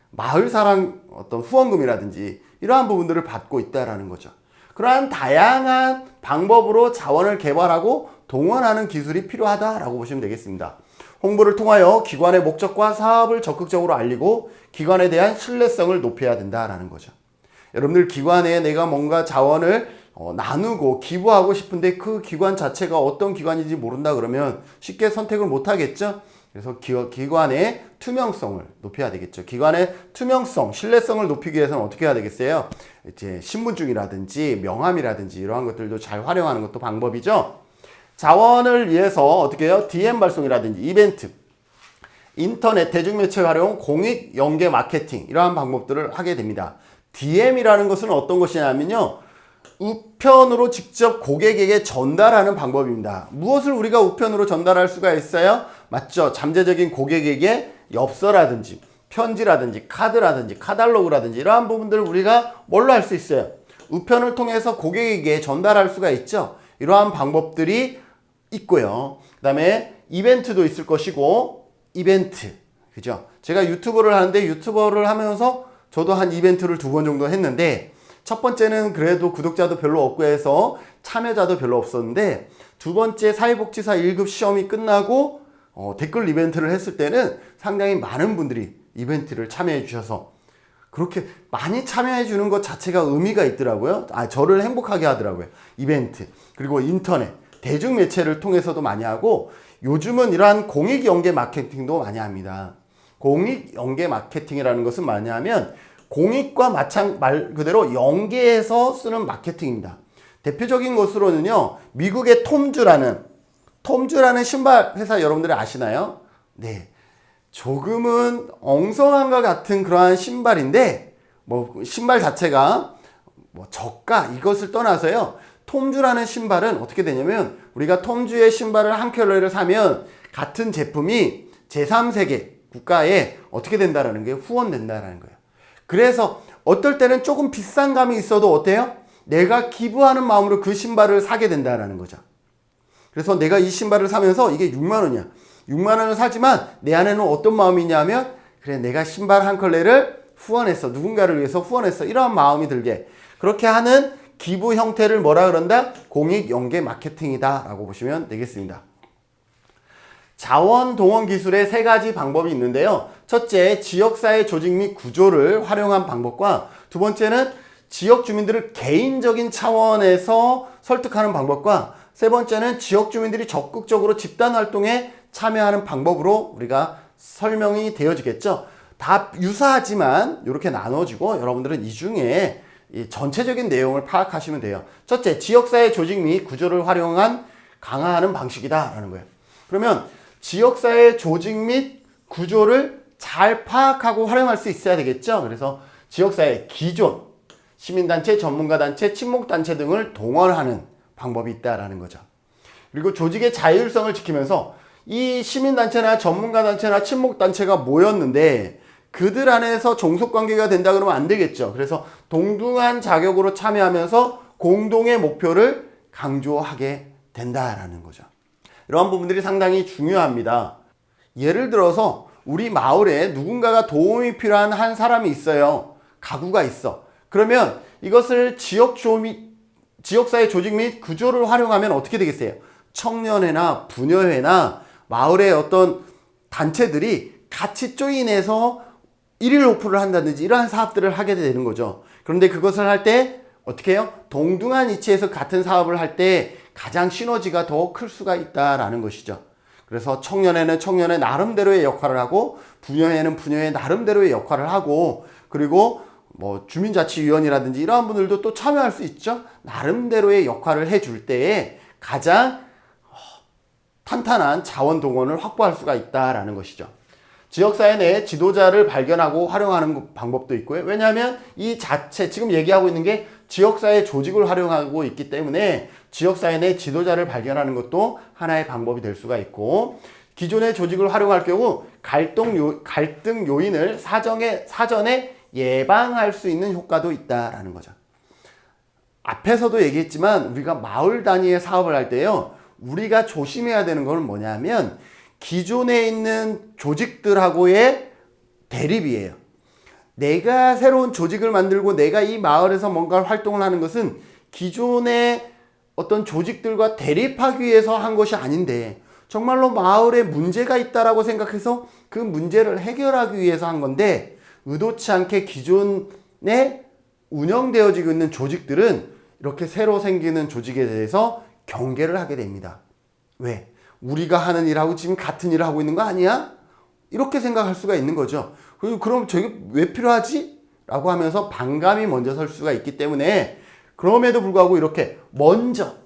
마을 사랑 어떤 후원금이라든지 이러한 부분들을 받고 있다라는 거죠. 그러한 다양한 방법으로 자원을 개발하고 동원하는 기술이 필요하다라고 보시면 되겠습니다. 홍보를 통하여 기관의 목적과 사업을 적극적으로 알리고 기관에 대한 신뢰성을 높여야 된다라는 거죠. 여러분들 기관에 내가 뭔가 자원을 나누고 기부하고 싶은데 그 기관 자체가 어떤 기관인지 모른다 그러면 쉽게 선택을 못 하겠죠. 그래서 기관의 투명성을 높여야 되겠죠. 기관의 투명성, 신뢰성을 높이기 위해서는 어떻게 해야 되겠어요? 이제 신분증이라든지 명함이라든지 이러한 것들도 잘 활용하는 것도 방법이죠. 자원을 위해서 어떻게 해요? DM 발송이라든지 이벤트, 인터넷 대중매체 활용, 공익 연계 마케팅 이러한 방법들을 하게 됩니다. DM이라는 것은 어떤 것이냐면요, 우편으로 직접 고객에게 전달하는 방법입니다. 무엇을 우리가 우편으로 전달할 수가 있어요? 맞죠? 잠재적인 고객에게 엽서라든지 편지라든지 카드라든지 카탈로그라든지 이러한 부분들을 우리가 뭘로 할 수 있어요? 우편을 통해서 고객에게 전달할 수가 있죠. 이러한 방법들이 있고요. 그 다음에 이벤트도 있을 것이고, 이벤트, 그죠? 제가 유튜버를 하는데 유튜버를 하면서 저도 한 이벤트를 2번 정도 했는데, 첫 번째는 그래도 구독자도 별로 없고 해서 참여자도 별로 없었는데, 두 번째 사회복지사 1급 시험이 끝나고 댓글 이벤트를 했을 때는 상당히 많은 분들이 이벤트를 참여해 주셔서 그렇게 많이 참여해 주는 것 자체가 의미가 있더라고요. 저를 행복하게 하더라고요. 이벤트, 그리고 인터넷, 대중매체를 통해서도 많이 하고, 요즘은 이러한 공익연계 마케팅도 많이 합니다. 공익연계 마케팅이라는 것은 뭐냐면 공익과 말 그대로 연계해서 쓰는 마케팅입니다. 대표적인 것으로는요, 미국의 톰즈라는 신발 회사 여러분들이 아시나요? 네. 조금은 엉성한 것 같은 그러한 신발인데, 신발 자체가 저가 이것을 떠나서요, 톰즈라는 신발은 어떻게 되냐면, 우리가 톰즈의 신발을 한 켤레를 사면 같은 제품이 제3세계 국가에 어떻게 된다라는 게 후원된다라는 거예요. 그래서 어떨 때는 조금 비싼 감이 있어도 어때요? 내가 기부하는 마음으로 그 신발을 사게 된다라는 거죠. 그래서 내가 이 신발을 사면서 이게 6만 원이야. 6만 원을 사지만 내 안에는 어떤 마음이 있냐면, 그래, 내가 신발 한 켤레를 후원했어. 누군가를 위해서 후원했어. 이런 마음이 들게. 그렇게 하는 기부 형태를 뭐라 그런다? 공익연계 마케팅이다 라고 보시면 되겠습니다. 자원 동원 기술의 3가지 방법이 있는데요. 첫째, 지역사회 조직 및 구조를 활용한 방법과, 두 번째는 지역 주민들을 개인적인 차원에서 설득하는 방법과, 세 번째는 지역 주민들이 적극적으로 집단 활동에 참여하는 방법으로 우리가 설명이 되어지겠죠. 다 유사하지만 이렇게 나눠지고, 여러분들은 이 중에 이 전체적인 내용을 파악하시면 돼요. 첫째, 지역사회 조직 및 구조를 활용한 강화하는 방식이다 라는 거예요. 그러면 지역사회 조직 및 구조를 잘 파악하고 활용할 수 있어야 되겠죠. 그래서 지역사회 기존, 시민단체, 전문가단체, 친목단체 등을 동원하는 방법이 있다라는 거죠. 그리고 조직의 자율성을 지키면서 이 시민단체나 전문가단체나 친목단체가 모였는데 그들 안에서 종속관계가 된다 그러면 안 되겠죠. 그래서 동등한 자격으로 참여하면서 공동의 목표를 강조하게 된다라는 거죠. 이러한 부분들이 상당히 중요합니다. 예를 들어서 우리 마을에 누군가가 도움이 필요한 한 사람이 있어요. 가구가 있어. 그러면 이것을 지역사회 조직 및 구조를 활용하면 어떻게 되겠어요? 청년회나 부녀회나 마을의 어떤 단체들이 같이 조인해서 일일 오프를 한다든지 이러한 사업들을 하게 되는 거죠. 그런데 그것을 할 때 어떻게 해요? 동등한 위치에서 같은 사업을 할 때 가장 시너지가 더 클 수가 있다라는 것이죠. 그래서 청년회는 청년회 나름대로의 역할을 하고, 부녀회는 부녀회 나름대로의 역할을 하고, 그리고 주민자치위원이라든지 이러한 분들도 또 참여할 수 있죠. 나름대로의 역할을 해줄 때에 가장 탄탄한 자원 동원을 확보할 수가 있다라는 것이죠. 지역사회 내 지도자를 발견하고 활용하는 방법도 있고요. 왜냐하면 이 자체 지금 얘기하고 있는 게 지역사회 조직을 활용하고 있기 때문에 지역사회 내 지도자를 발견하는 것도 하나의 방법이 될 수가 있고, 기존의 조직을 활용할 경우 갈등 요인을 사전에 예방할 수 있는 효과도 있다라는 거죠. 앞에서도 얘기했지만 우리가 마을 단위의 사업을 할 때요, 우리가 조심해야 되는 건 뭐냐면 기존에 있는 조직들하고의 대립이에요. 내가 새로운 조직을 만들고 내가 이 마을에서 뭔가 활동을 하는 것은 기존의 어떤 조직들과 대립하기 위해서 한 것이 아닌데 정말로 마을에 문제가 있다라고 생각해서 그 문제를 해결하기 위해서 한 건데, 의도치 않게 기존에 운영되어지고 있는 조직들은 이렇게 새로 생기는 조직에 대해서 경계를 하게 됩니다. 왜? 우리가 하는 일하고 지금 같은 일을 하고 있는 거 아니야? 이렇게 생각할 수가 있는 거죠. 그럼 저게 왜 필요하지? 라고 하면서 반감이 먼저 설 수가 있기 때문에, 그럼에도 불구하고 이렇게 먼저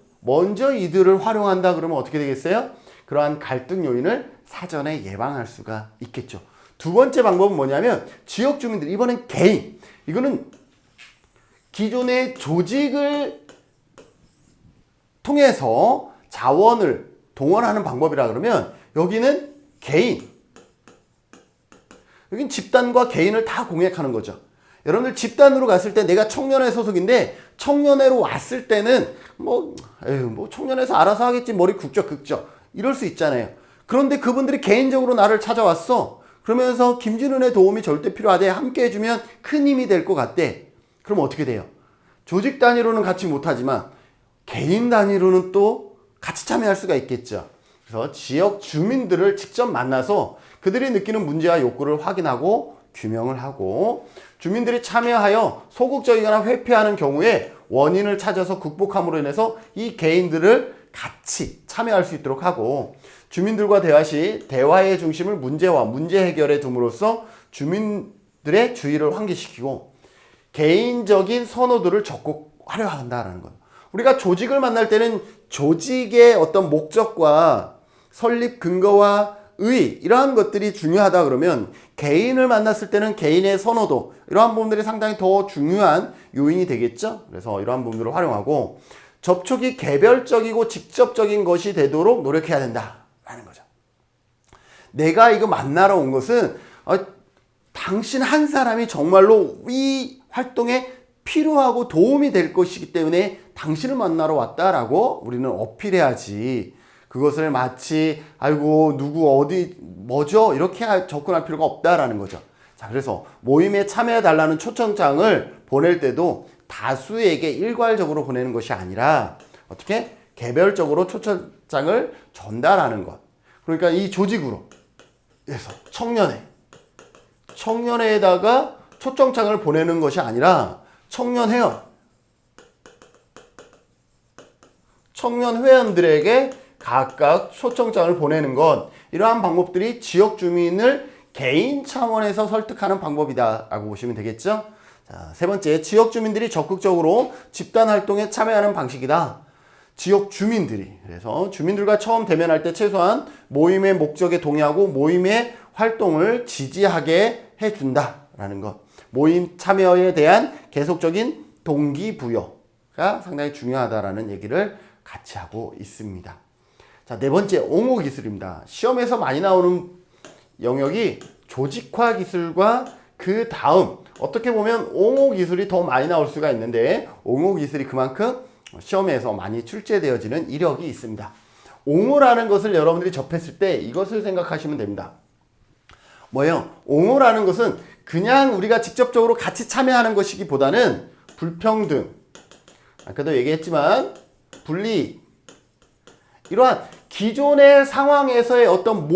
이들을 활용한다 그러면 어떻게 되겠어요? 그러한 갈등 요인을 사전에 예방할 수가 있겠죠. 두 번째 방법은 뭐냐면 지역 주민들, 이번엔 개인. 이거는 기존의 조직을 통해서 자원을 동원하는 방법이라 그러면 여기는 개인. 여긴 집단과 개인을 다 공략하는 거죠. 여러분들 집단으로 갔을 때 내가 청년회 소속인데 청년회로 왔을 때는 뭐 청년회에서 알아서 하겠지, 머리 굵적 이럴 수 있잖아요. 그런데 그분들이 개인적으로 나를 찾아왔어. 그러면서 김진훈의 도움이 절대 필요하대. 함께 해주면 큰 힘이 될 것 같대. 그럼 어떻게 돼요? 조직 단위로는 같이 못하지만 개인 단위로는 또 같이 참여할 수가 있겠죠. 그래서 지역 주민들을 직접 만나서 그들이 느끼는 문제와 욕구를 확인하고 규명을 하고, 주민들이 참여하여 소극적이거나 회피하는 경우에 원인을 찾아서 극복함으로 인해서 이 개인들을 같이 참여할 수 있도록 하고, 주민들과 대화 시 대화의 중심을 문제 해결에 둠으로써 주민들의 주의를 환기시키고 개인적인 선호도를 적극 활용한다라는 거예요. 우리가 조직을 만날 때는 조직의 어떤 목적과 설립 근거와 의, 이러한 것들이 중요하다 그러면 개인을 만났을 때는 개인의 선호도, 이러한 부분들이 상당히 더 중요한 요인이 되겠죠. 그래서 이러한 부분들을 활용하고 접촉이 개별적이고 직접적인 것이 되도록 노력해야 된다라는 거죠. 내가 이거 만나러 온 것은 당신 한 사람이 정말로 이 활동에 필요하고 도움이 될 것이기 때문에 당신을 만나러 왔다라고 우리는 어필해야지, 그것을 마치 아이고 누구 어디 뭐죠 이렇게 접근할 필요가 없다라는 거죠. 자, 그래서 모임에 참여해 달라는 초청장을 보낼 때도 다수에게 일괄적으로 보내는 것이 아니라 어떻게 개별적으로 초청장을 전달하는 것. 그러니까 이 조직으로 해서 청년회에다가 초청장을 보내는 것이 아니라 청년회원들에게 각각 초청장을 보내는 것, 이러한 방법들이 지역 주민을 개인 차원에서 설득하는 방법이다라고 보시면 되겠죠. 자, 세 번째, 지역 주민들이 적극적으로 집단 활동에 참여하는 방식이다. 지역 주민들이, 그래서 주민들과 처음 대면할 때 최소한 모임의 목적에 동의하고 모임의 활동을 지지하게 해준다라는 것. 모임 참여에 대한 계속적인 동기부여가 상당히 중요하다라는 얘기를 같이 하고 있습니다. 자, 네 번째, 옹호 기술입니다. 시험에서 많이 나오는 영역이 조직화 기술과 그 다음 어떻게 보면 옹호 기술이 더 많이 나올 수가 있는데, 옹호 기술이 그만큼 시험에서 많이 출제되어지는 이력이 있습니다. 옹호라는 것을 여러분들이 접했을 때 이것을 생각하시면 됩니다. 뭐예요? 옹호라는 것은 그냥 우리가 직접적으로 같이 참여하는 것이기보다는 불평등, 아까도 얘기했지만 분리, 이러한 기존의 상황에서의 어떤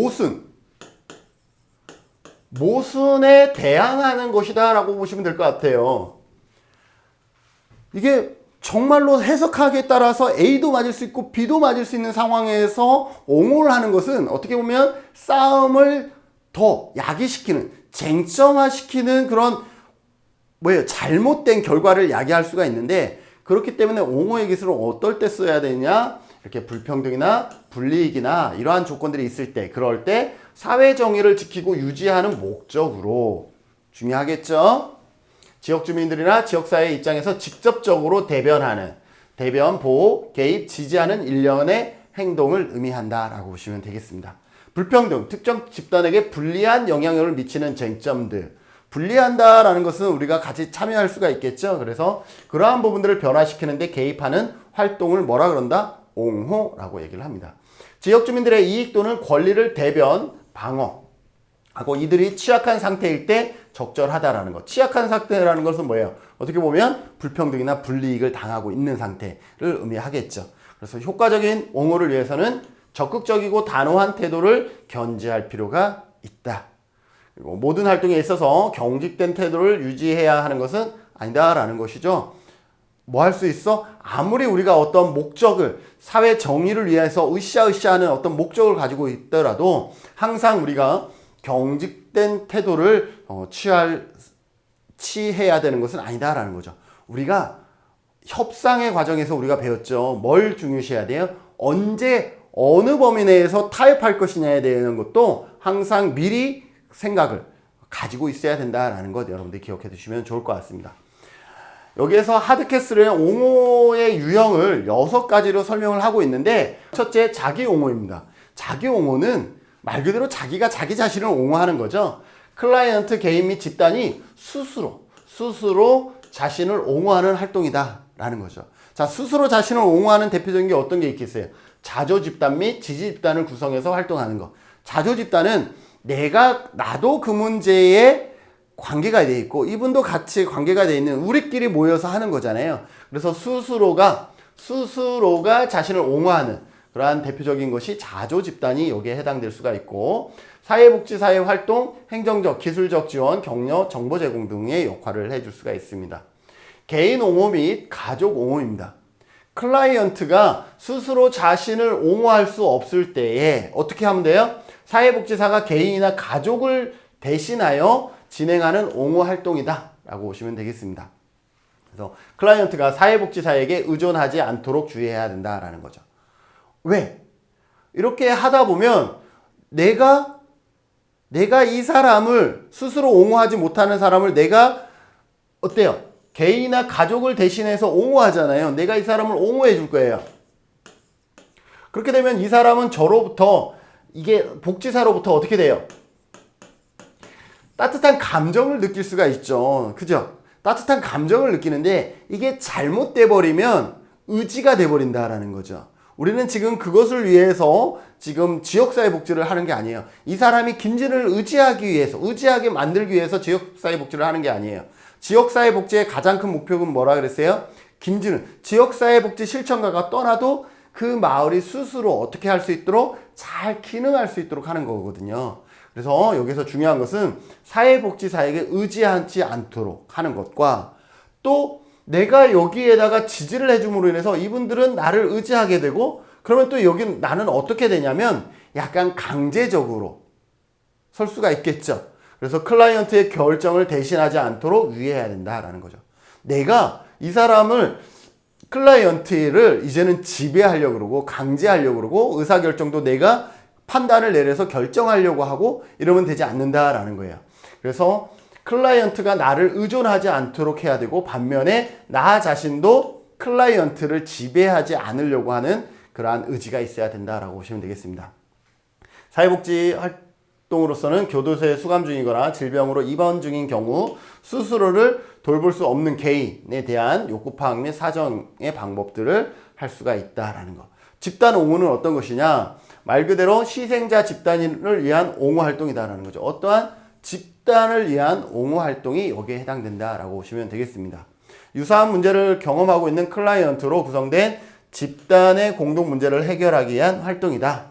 모순에 대항하는 것이다 라고 보시면 될 것 같아요. 이게 정말로 해석하기에 따라서 A도 맞을 수 있고 B도 맞을 수 있는 상황에서 옹호를 하는 것은 어떻게 보면 싸움을 더 야기시키는, 쟁점화시키는 그런 잘못된 결과를 야기할 수가 있는데, 그렇기 때문에 옹호의 기술을 어떨 때 써야 되냐, 이렇게 불평등이나 불이익이나 이러한 조건들이 있을 때, 그럴 때 사회 정의를 지키고 유지하는 목적으로 중요하겠죠. 지역 주민들이나 지역사회 입장에서 직접적으로 대변하는, 대변, 보호, 개입, 지지하는 일련의 행동을 의미한다라고 보시면 되겠습니다. 불평등, 특정 집단에게 불리한 영향력을 미치는 쟁점들. 분리한다라는 것은 우리가 같이 참여할 수가 있겠죠. 그래서 그러한 부분들을 변화시키는데 개입하는 활동을 뭐라 그런다? 옹호라고 얘기를 합니다. 지역 주민들의 이익 또는 권리를 대변, 방어하고 이들이 취약한 상태일 때 적절하다라는 것. 취약한 상태라는 것은 뭐예요? 어떻게 보면 불평등이나 불이익을 당하고 있는 상태를 의미하겠죠. 그래서 효과적인 옹호를 위해서는 적극적이고 단호한 태도를 견지할 필요가 있다. 그리고 모든 활동에 있어서 경직된 태도를 유지해야 하는 것은 아니다라는 것이죠. 뭐 할 수 있어? 아무리 우리가 어떤 목적을, 사회 정의를 위해서 으쌰으쌰하는 어떤 목적을 가지고 있더라도 항상 우리가 경직된 태도를 취해야 되는 것은 아니다라는 거죠. 우리가 협상의 과정에서 우리가 배웠죠. 뭘 중요시해야 돼요? 언제 어느 범위 내에서 타협할 것이냐에 대한 것도 항상 미리 생각을 가지고 있어야 된다라는 것 여러분들 기억해 두시면 좋을 것 같습니다. 여기에서 하드캐슬은 옹호의 유형을 6가지로 설명을 하고 있는데 첫째, 자기 옹호입니다. 자기 옹호는 말 그대로 자기가 자기 자신을 옹호하는 거죠. 클라이언트, 개인 및 집단이 스스로 자신을 옹호하는 활동이다 라는 거죠. 자, 스스로 자신을 옹호하는 대표적인 게 어떤 게 있겠어요? 자조 집단 및 지지 집단을 구성해서 활동하는 것. 자조 집단은 나도 그 문제에 관계가 돼 있고 이분도 같이 관계가 돼 있는 우리끼리 모여서 하는 거잖아요. 그래서 스스로가 자신을 옹호하는 그러한 대표적인 것이 자조 집단이 여기에 해당될 수가 있고 사회복지 사회 활동, 행정적, 기술적 지원, 격려, 정보 제공 등의 역할을 해줄 수가 있습니다. 개인 옹호 및 가족 옹호입니다. 클라이언트가 스스로 자신을 옹호할 수 없을 때에 어떻게 하면 돼요? 사회복지사가 개인이나 가족을 대신하여 진행하는 옹호 활동이다 라고 보시면 되겠습니다. 그래서 클라이언트가 사회복지사에게 의존하지 않도록 주의해야 된다라는 거죠. 왜? 이렇게 하다 보면 내가 이 사람을 스스로 옹호하지 못하는 사람을 내가 어때요? 개인이나 가족을 대신해서 옹호하잖아요. 내가 이 사람을 옹호해 줄 거예요. 그렇게 되면 이 사람은 저로부터 이게 복지사로부터 어떻게 돼요? 따뜻한 감정을 느낄 수가 있죠. 그죠? 따뜻한 감정을 느끼는데 이게 잘못돼 버리면 의지가 돼 버린다라는 거죠. 우리는 지금 그것을 위해서 지금 지역사회 복지를 하는 게 아니에요. 이 사람이 김진을 의지하게 만들기 위해서 지역사회 복지를 하는 게 아니에요. 지역사회 복지의 가장 큰 목표는 뭐라 그랬어요? 김진은 지역사회 복지 실천가가 떠나도 그 마을이 스스로 어떻게 할 수 있도록 잘 기능할 수 있도록 하는 거거든요. 그래서 여기서 중요한 것은 사회복지사에게 의지하지 않도록 하는 것과 또 내가 여기에다가 지지를 해줌으로 인해서 이분들은 나를 의지하게 되고 그러면 또 여기 나는 어떻게 되냐면 약간 강제적으로 설 수가 있겠죠. 그래서 클라이언트의 결정을 대신하지 않도록 유의해야 된다라는 거죠. 내가 이 사람을 클라이언트를 이제는 지배하려고 그러고 강제하려고 그러고 의사결정도 내가 판단을 내려서 결정하려고 하고 이러면 되지 않는다라는 거예요. 그래서 클라이언트가 나를 의존하지 않도록 해야 되고 반면에 나 자신도 클라이언트를 지배하지 않으려고 하는 그러한 의지가 있어야 된다라고 보시면 되겠습니다. 사회복지 활동으로서는 교도소에 수감 중이거나 질병으로 입원 중인 경우 스스로를 돌볼 수 없는 개인에 대한 욕구 파악 및 사정의 방법들을 할 수가 있다라는 것. 집단 옹호는 어떤 것이냐? 말 그대로 희생자 집단을 위한 옹호 활동이다라는 거죠. 어떠한 집단을 위한 옹호 활동이 여기에 해당된다라고 보시면 되겠습니다. 유사한 문제를 경험하고 있는 클라이언트로 구성된 집단의 공동 문제를 해결하기 위한 활동이다.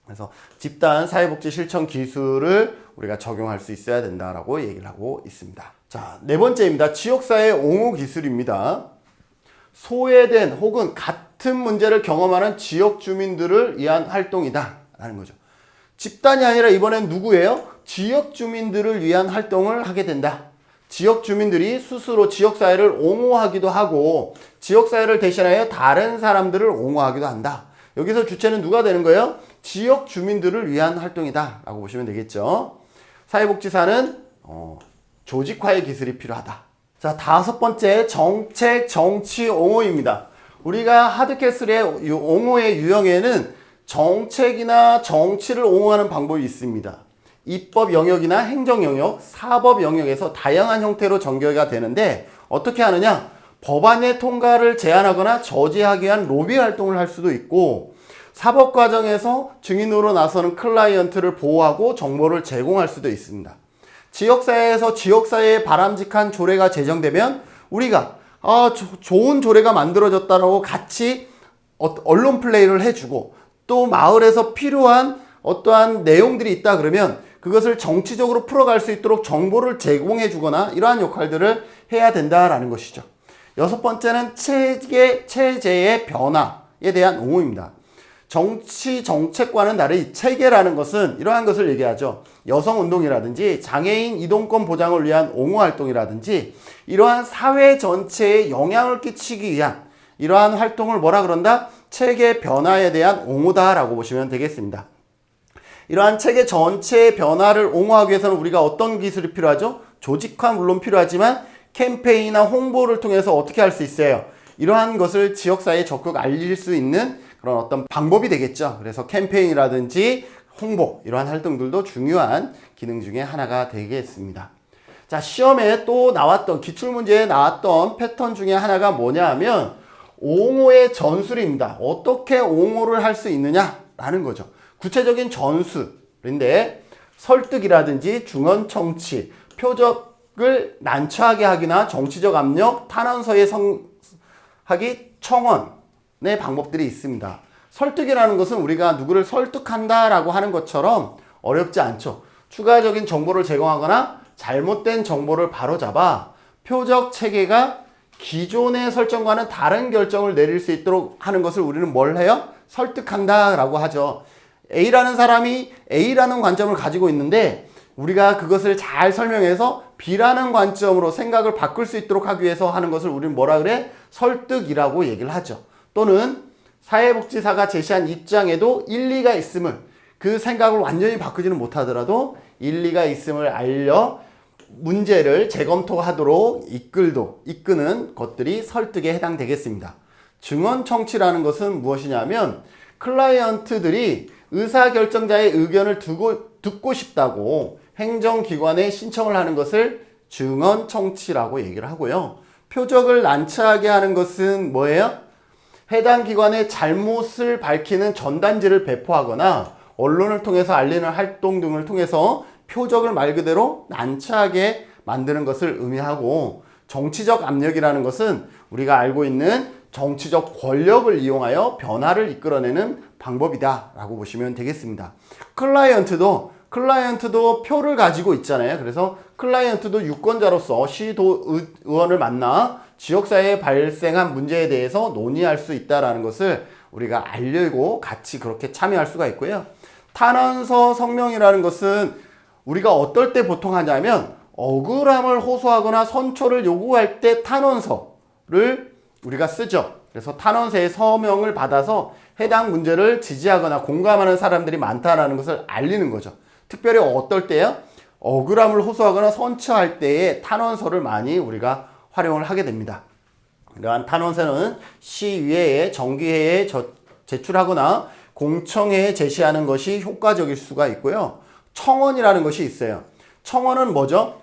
그래서 집단 사회복지 실천 기술을 우리가 적용할 수 있어야 된다라고 얘기를 하고 있습니다. 자, 네 번째입니다. 지역사회 옹호 기술입니다. 소외된 혹은 같은 문제를 경험하는 지역 주민들을 위한 활동이다 라는 거죠. 집단이 아니라 이번엔 누구예요? 지역 주민들을 위한 활동을 하게 된다. 지역 주민들이 스스로 지역사회를 옹호하기도 하고 지역사회를 대신하여 다른 사람들을 옹호하기도 한다. 여기서 주체는 누가 되는 거예요? 지역 주민들을 위한 활동이다 라고 보시면 되겠죠. 사회복지사는 조직화의 기술이 필요하다. 자, 다섯 번째, 정책, 정치 옹호입니다. 우리가 하드캐슬의 옹호의 유형에는 정책이나 정치를 옹호하는 방법이 있습니다. 입법 영역이나 행정 영역, 사법 영역에서 다양한 형태로 전개가 되는데 어떻게 하느냐? 법안의 통과를 제한하거나 저지하기 위한 로비 활동을 할 수도 있고 사법 과정에서 증인으로 나서는 클라이언트를 보호하고 정보를 제공할 수도 있습니다. 지역사회에서 지역사회에 바람직한 조례가 제정되면 우리가 좋은 조례가 만들어졌다고 같이 언론 플레이를 해주고 또 마을에서 필요한 어떠한 내용들이 있다 그러면 그것을 정치적으로 풀어갈 수 있도록 정보를 제공해 주거나 이러한 역할들을 해야 된다라는 것이죠. 여섯 번째는 체제의 변화에 대한 옹호입니다. 정치 정책과는 다르게 체계라는 것은 이러한 것을 얘기하죠. 여성운동이라든지 장애인 이동권 보장을 위한 옹호활동이라든지 이러한 사회 전체에 영향을 끼치기 위한 이러한 활동을 뭐라 그런다? 체계 변화에 대한 옹호다라고 보시면 되겠습니다. 이러한 체계 전체의 변화를 옹호하기 위해서는 우리가 어떤 기술이 필요하죠? 조직화 물론 필요하지만 캠페인이나 홍보를 통해서 어떻게 할 수 있어요? 이러한 것을 지역사회에 적극 알릴 수 있는 그런 어떤 방법이 되겠죠. 그래서 캠페인이라든지 홍보 이러한 활동들도 중요한 기능 중에 하나가 되겠습니다. 자, 시험에 또 나왔던 기출문제에 나왔던 패턴 중에 하나가 뭐냐 하면 옹호의 전술입니다. 어떻게 옹호를 할 수 있느냐라는 거죠. 구체적인 전술인데 설득이라든지 중언 청취, 표적을 난처하게 하기나 정치적 압력, 탄원서에 하기, 청원의 방법들이 있습니다. 설득이라는 것은 우리가 누구를 설득한다라고 하는 것처럼 어렵지 않죠. 추가적인 정보를 제공하거나 잘못된 정보를 바로잡아 표적 체계가 기존의 설정과는 다른 결정을 내릴 수 있도록 하는 것을 우리는 뭘 해요? 설득한다라고 하죠. A라는 사람이 A라는 관점을 가지고 있는데 우리가 그것을 잘 설명해서 B라는 관점으로 생각을 바꿀 수 있도록 하기 위해서 하는 것을 우리는 뭐라 그래? 설득이라고 얘기를 하죠. 또는 사회복지사가 제시한 입장에도 일리가 있음을 그 생각을 완전히 바꾸지는 못하더라도 일리가 있음을 알려 문제를 재검토하도록 이끄는 것들이 설득에 해당되겠습니다. 증언 청취라는 것은 무엇이냐면 클라이언트들이 의사결정자의 의견을 듣고 싶다고 행정기관에 신청을 하는 것을 증언 청취라고 얘기를 하고요. 표적을 난처하게 하는 것은 뭐예요? 해당 기관의 잘못을 밝히는 전단지를 배포하거나 언론을 통해서 알리는 활동 등을 통해서 표적을 말 그대로 난처하게 만드는 것을 의미하고 정치적 압력이라는 것은 우리가 알고 있는 정치적 권력을 이용하여 변화를 이끌어내는 방법이다 라고 보시면 되겠습니다. 클라이언트도 표를 가지고 있잖아요. 그래서 클라이언트도 유권자로서 시도의원을 만나 지역사회에 발생한 문제에 대해서 논의할 수 있다는 것을 우리가 알리고 같이 그렇게 참여할 수가 있고요. 탄원서 성명이라는 것은 우리가 어떨 때 보통 하냐면 억울함을 호소하거나 선처를 요구할 때 탄원서를 우리가 쓰죠. 그래서 탄원서의 서명을 받아서 해당 문제를 지지하거나 공감하는 사람들이 많다는 것을 알리는 거죠. 특별히 어떨 때요? 억울함을 호소하거나 선처할 때에 탄원서를 많이 우리가 활용을 하게 됩니다. 이러한 탄원서는 시의회에 정기회에 제출하거나 공청회에 제시하는 것이 효과적일 수가 있고요. 청원이라는 것이 있어요. 청원은 뭐죠?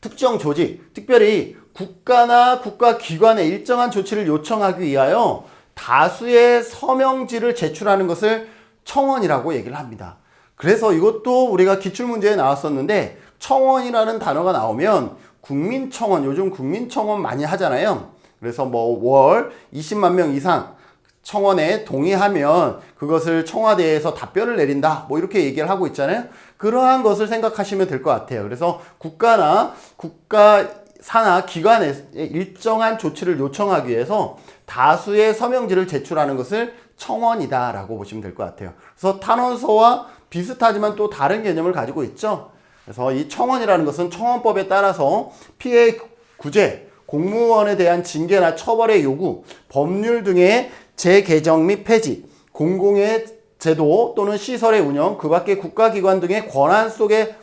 특정 조직, 특별히 국가나 국가기관에 일정한 조치를 요청하기 위하여 다수의 서명지를 제출하는 것을 청원이라고 얘기를 합니다. 그래서 이것도 우리가 기출문제에 나왔었는데 청원이라는 단어가 나오면 국민청원, 요즘 국민청원 많이 하잖아요. 그래서 뭐 월 20만 명 이상 청원에 동의하면 그것을 청와대에서 답변을 내린다. 뭐 이렇게 얘기를 하고 있잖아요. 그러한 것을 생각하시면 될 것 같아요. 그래서 국가나 국가사나 기관에 일정한 조치를 요청하기 위해서 다수의 서명지를 제출하는 것을 청원이다라고 보시면 될 것 같아요. 그래서 탄원서와 비슷하지만 또 다른 개념을 가지고 있죠. 그래서 이 청원이라는 것은 청원법에 따라서 피해 구제, 공무원에 대한 징계나 처벌의 요구, 법률 등의 재개정 및 폐지, 공공의 제도 또는 시설의 운영, 그 밖에 국가기관 등의 권한 속에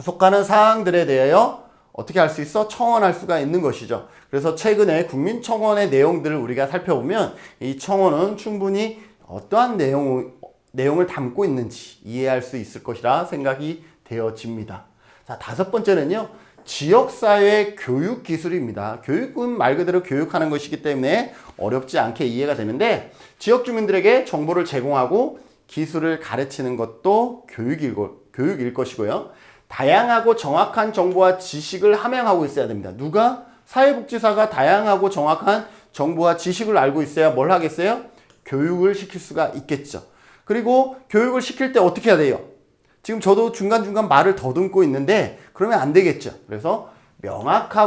속하는 사항들에 대하여 어떻게 할 수 있어? 청원할 수가 있는 것이죠. 그래서 최근에 국민청원의 내용들을 우리가 살펴보면 이 청원은 충분히 어떠한 내용을 담고 있는지 이해할 수 있을 것이라 생각이 되어집니다. 자, 다섯 번째는요. 지역사회 교육 기술입니다. 교육은 말 그대로 교육하는 것이기 때문에 어렵지 않게 이해가 되는데 지역 주민들에게 정보를 제공하고 기술을 가르치는 것도 교육일 것이고요. 다양하고 정확한 정보와 지식을 함양하고 있어야 됩니다. 누가? 사회복지사가 다양하고 정확한 정보와 지식을 알고 있어야 뭘 하겠어요? 교육을 시킬 수가 있겠죠. 그리고 교육을 시킬 때 어떻게 해야 돼요? 지금 저도 중간중간 말을 더듬고 있는데 그러면 안 되겠죠. 그래서 명확히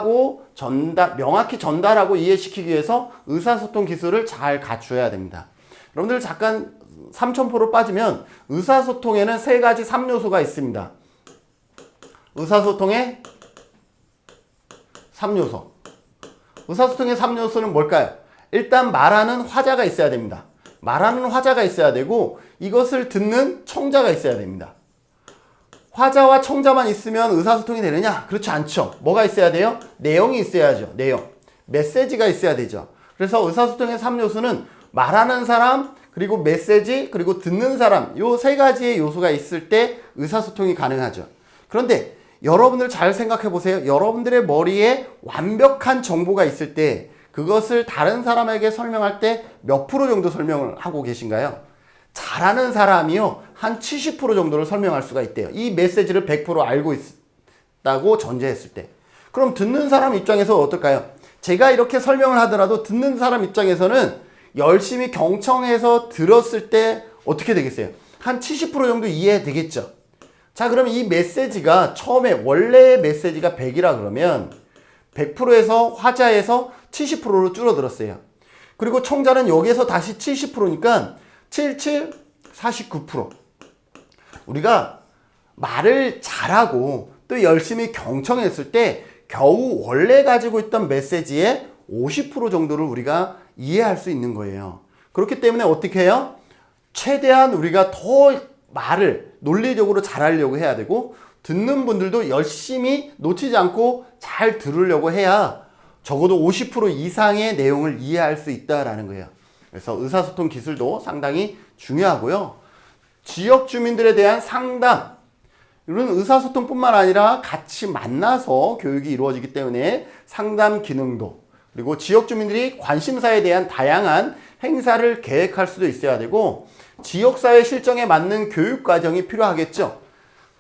전달하고 이해시키기 위해서 의사소통 기술을 잘 갖추어야 됩니다. 여러분들 잠깐 삼천포로 빠지면 의사소통에는 세 가지 3요소가 있습니다. 의사소통의 3요소. 의사소통의 3요소는 뭘까요? 일단 말하는 화자가 있어야 됩니다. 말하는 화자가 있어야 되고 이것을 듣는 청자가 있어야 됩니다. 화자와 청자만 있으면 의사소통이 되느냐? 그렇지 않죠. 뭐가 있어야 돼요? 내용이 있어야죠. 내용. 메시지가 있어야 되죠. 그래서 의사소통의 3요소는 말하는 사람, 그리고 메시지, 그리고 듣는 사람 요 세 가지의 요소가 있을 때 의사소통이 가능하죠. 그런데 여러분들 잘 생각해 보세요. 여러분들의 머리에 완벽한 정보가 있을 때 그것을 다른 사람에게 설명할 때 몇 프로 정도 설명을 하고 계신가요? 잘하는 사람이요. 한 70% 정도를 설명할 수가 있대요. 이 메시지를 100% 알고 있다고 전제했을 때. 그럼 듣는 사람 입장에서 어떨까요? 제가 이렇게 설명을 하더라도 듣는 사람 입장에서는 열심히 경청해서 들었을 때 어떻게 되겠어요? 한 70% 정도 이해되겠죠? 자, 그럼 이 메시지가 처음에 원래의 메시지가 100이라 그러면 100%에서 화자에서 70%로 줄어들었어요. 그리고 청자는 여기에서 다시 70%니까 77, 49%. 우리가 말을 잘하고 또 열심히 경청했을 때 겨우 원래 가지고 있던 메시지의 50% 정도를 우리가 이해할 수 있는 거예요. 그렇기 때문에 어떻게 해요? 최대한 우리가 더 말을 논리적으로 잘하려고 해야 되고 듣는 분들도 열심히 놓치지 않고 잘 들으려고 해야 적어도 50% 이상의 내용을 이해할 수 있다라는 거예요. 그래서 의사소통 기술도 상당히 중요하고요. 지역 주민들에 대한 상담, 이런 의사소통뿐만 아니라 같이 만나서 교육이 이루어지기 때문에 상담 기능도, 그리고 지역 주민들이 관심사에 대한 다양한 행사를 계획할 수도 있어야 되고 지역사회 실정에 맞는 교육 과정이 필요하겠죠.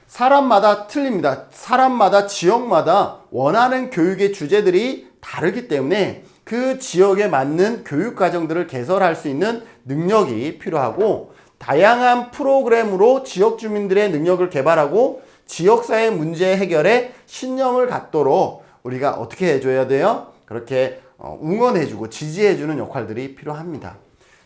사람마다 틀립니다. 사람마다 지역마다 원하는 교육의 주제들이 다르기 때문에 그 지역에 맞는 교육 과정들을 개설할 수 있는 능력이 필요하고 다양한 프로그램으로 지역 주민들의 능력을 개발하고 지역사회 문제 해결에 신념을 갖도록 우리가 어떻게 해줘야 돼요? 그렇게 응원해주고 지지해주는 역할들이 필요합니다.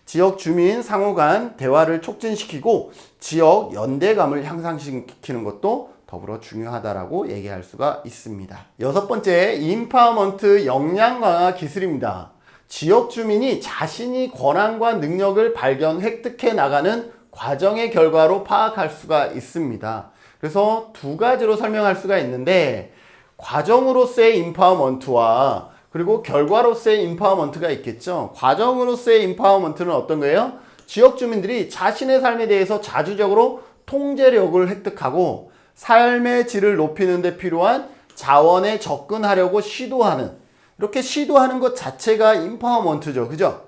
지역 주민 상호 간 대화를 촉진시키고 지역 연대감을 향상시키는 것도 더불어 중요하다라고 얘기할 수가 있습니다. 여섯 번째, 인파워먼트 역량 강화 기술입니다. 지역 주민이 자신이 권한과 능력을 발견, 획득해 나가는 과정의 결과로 파악할 수가 있습니다. 그래서 두 가지로 설명할 수가 있는데 과정으로서의 인파워먼트와 그리고 결과로서의 인파워먼트가 있겠죠. 과정으로서의 인파워먼트는 어떤 거예요? 지역 주민들이 자신의 삶에 대해서 자주적으로 통제력을 획득하고 삶의 질을 높이는 데 필요한 자원에 접근하려고 시도하는, 이렇게 시도하는 것 자체가 인파워먼트죠. 그죠?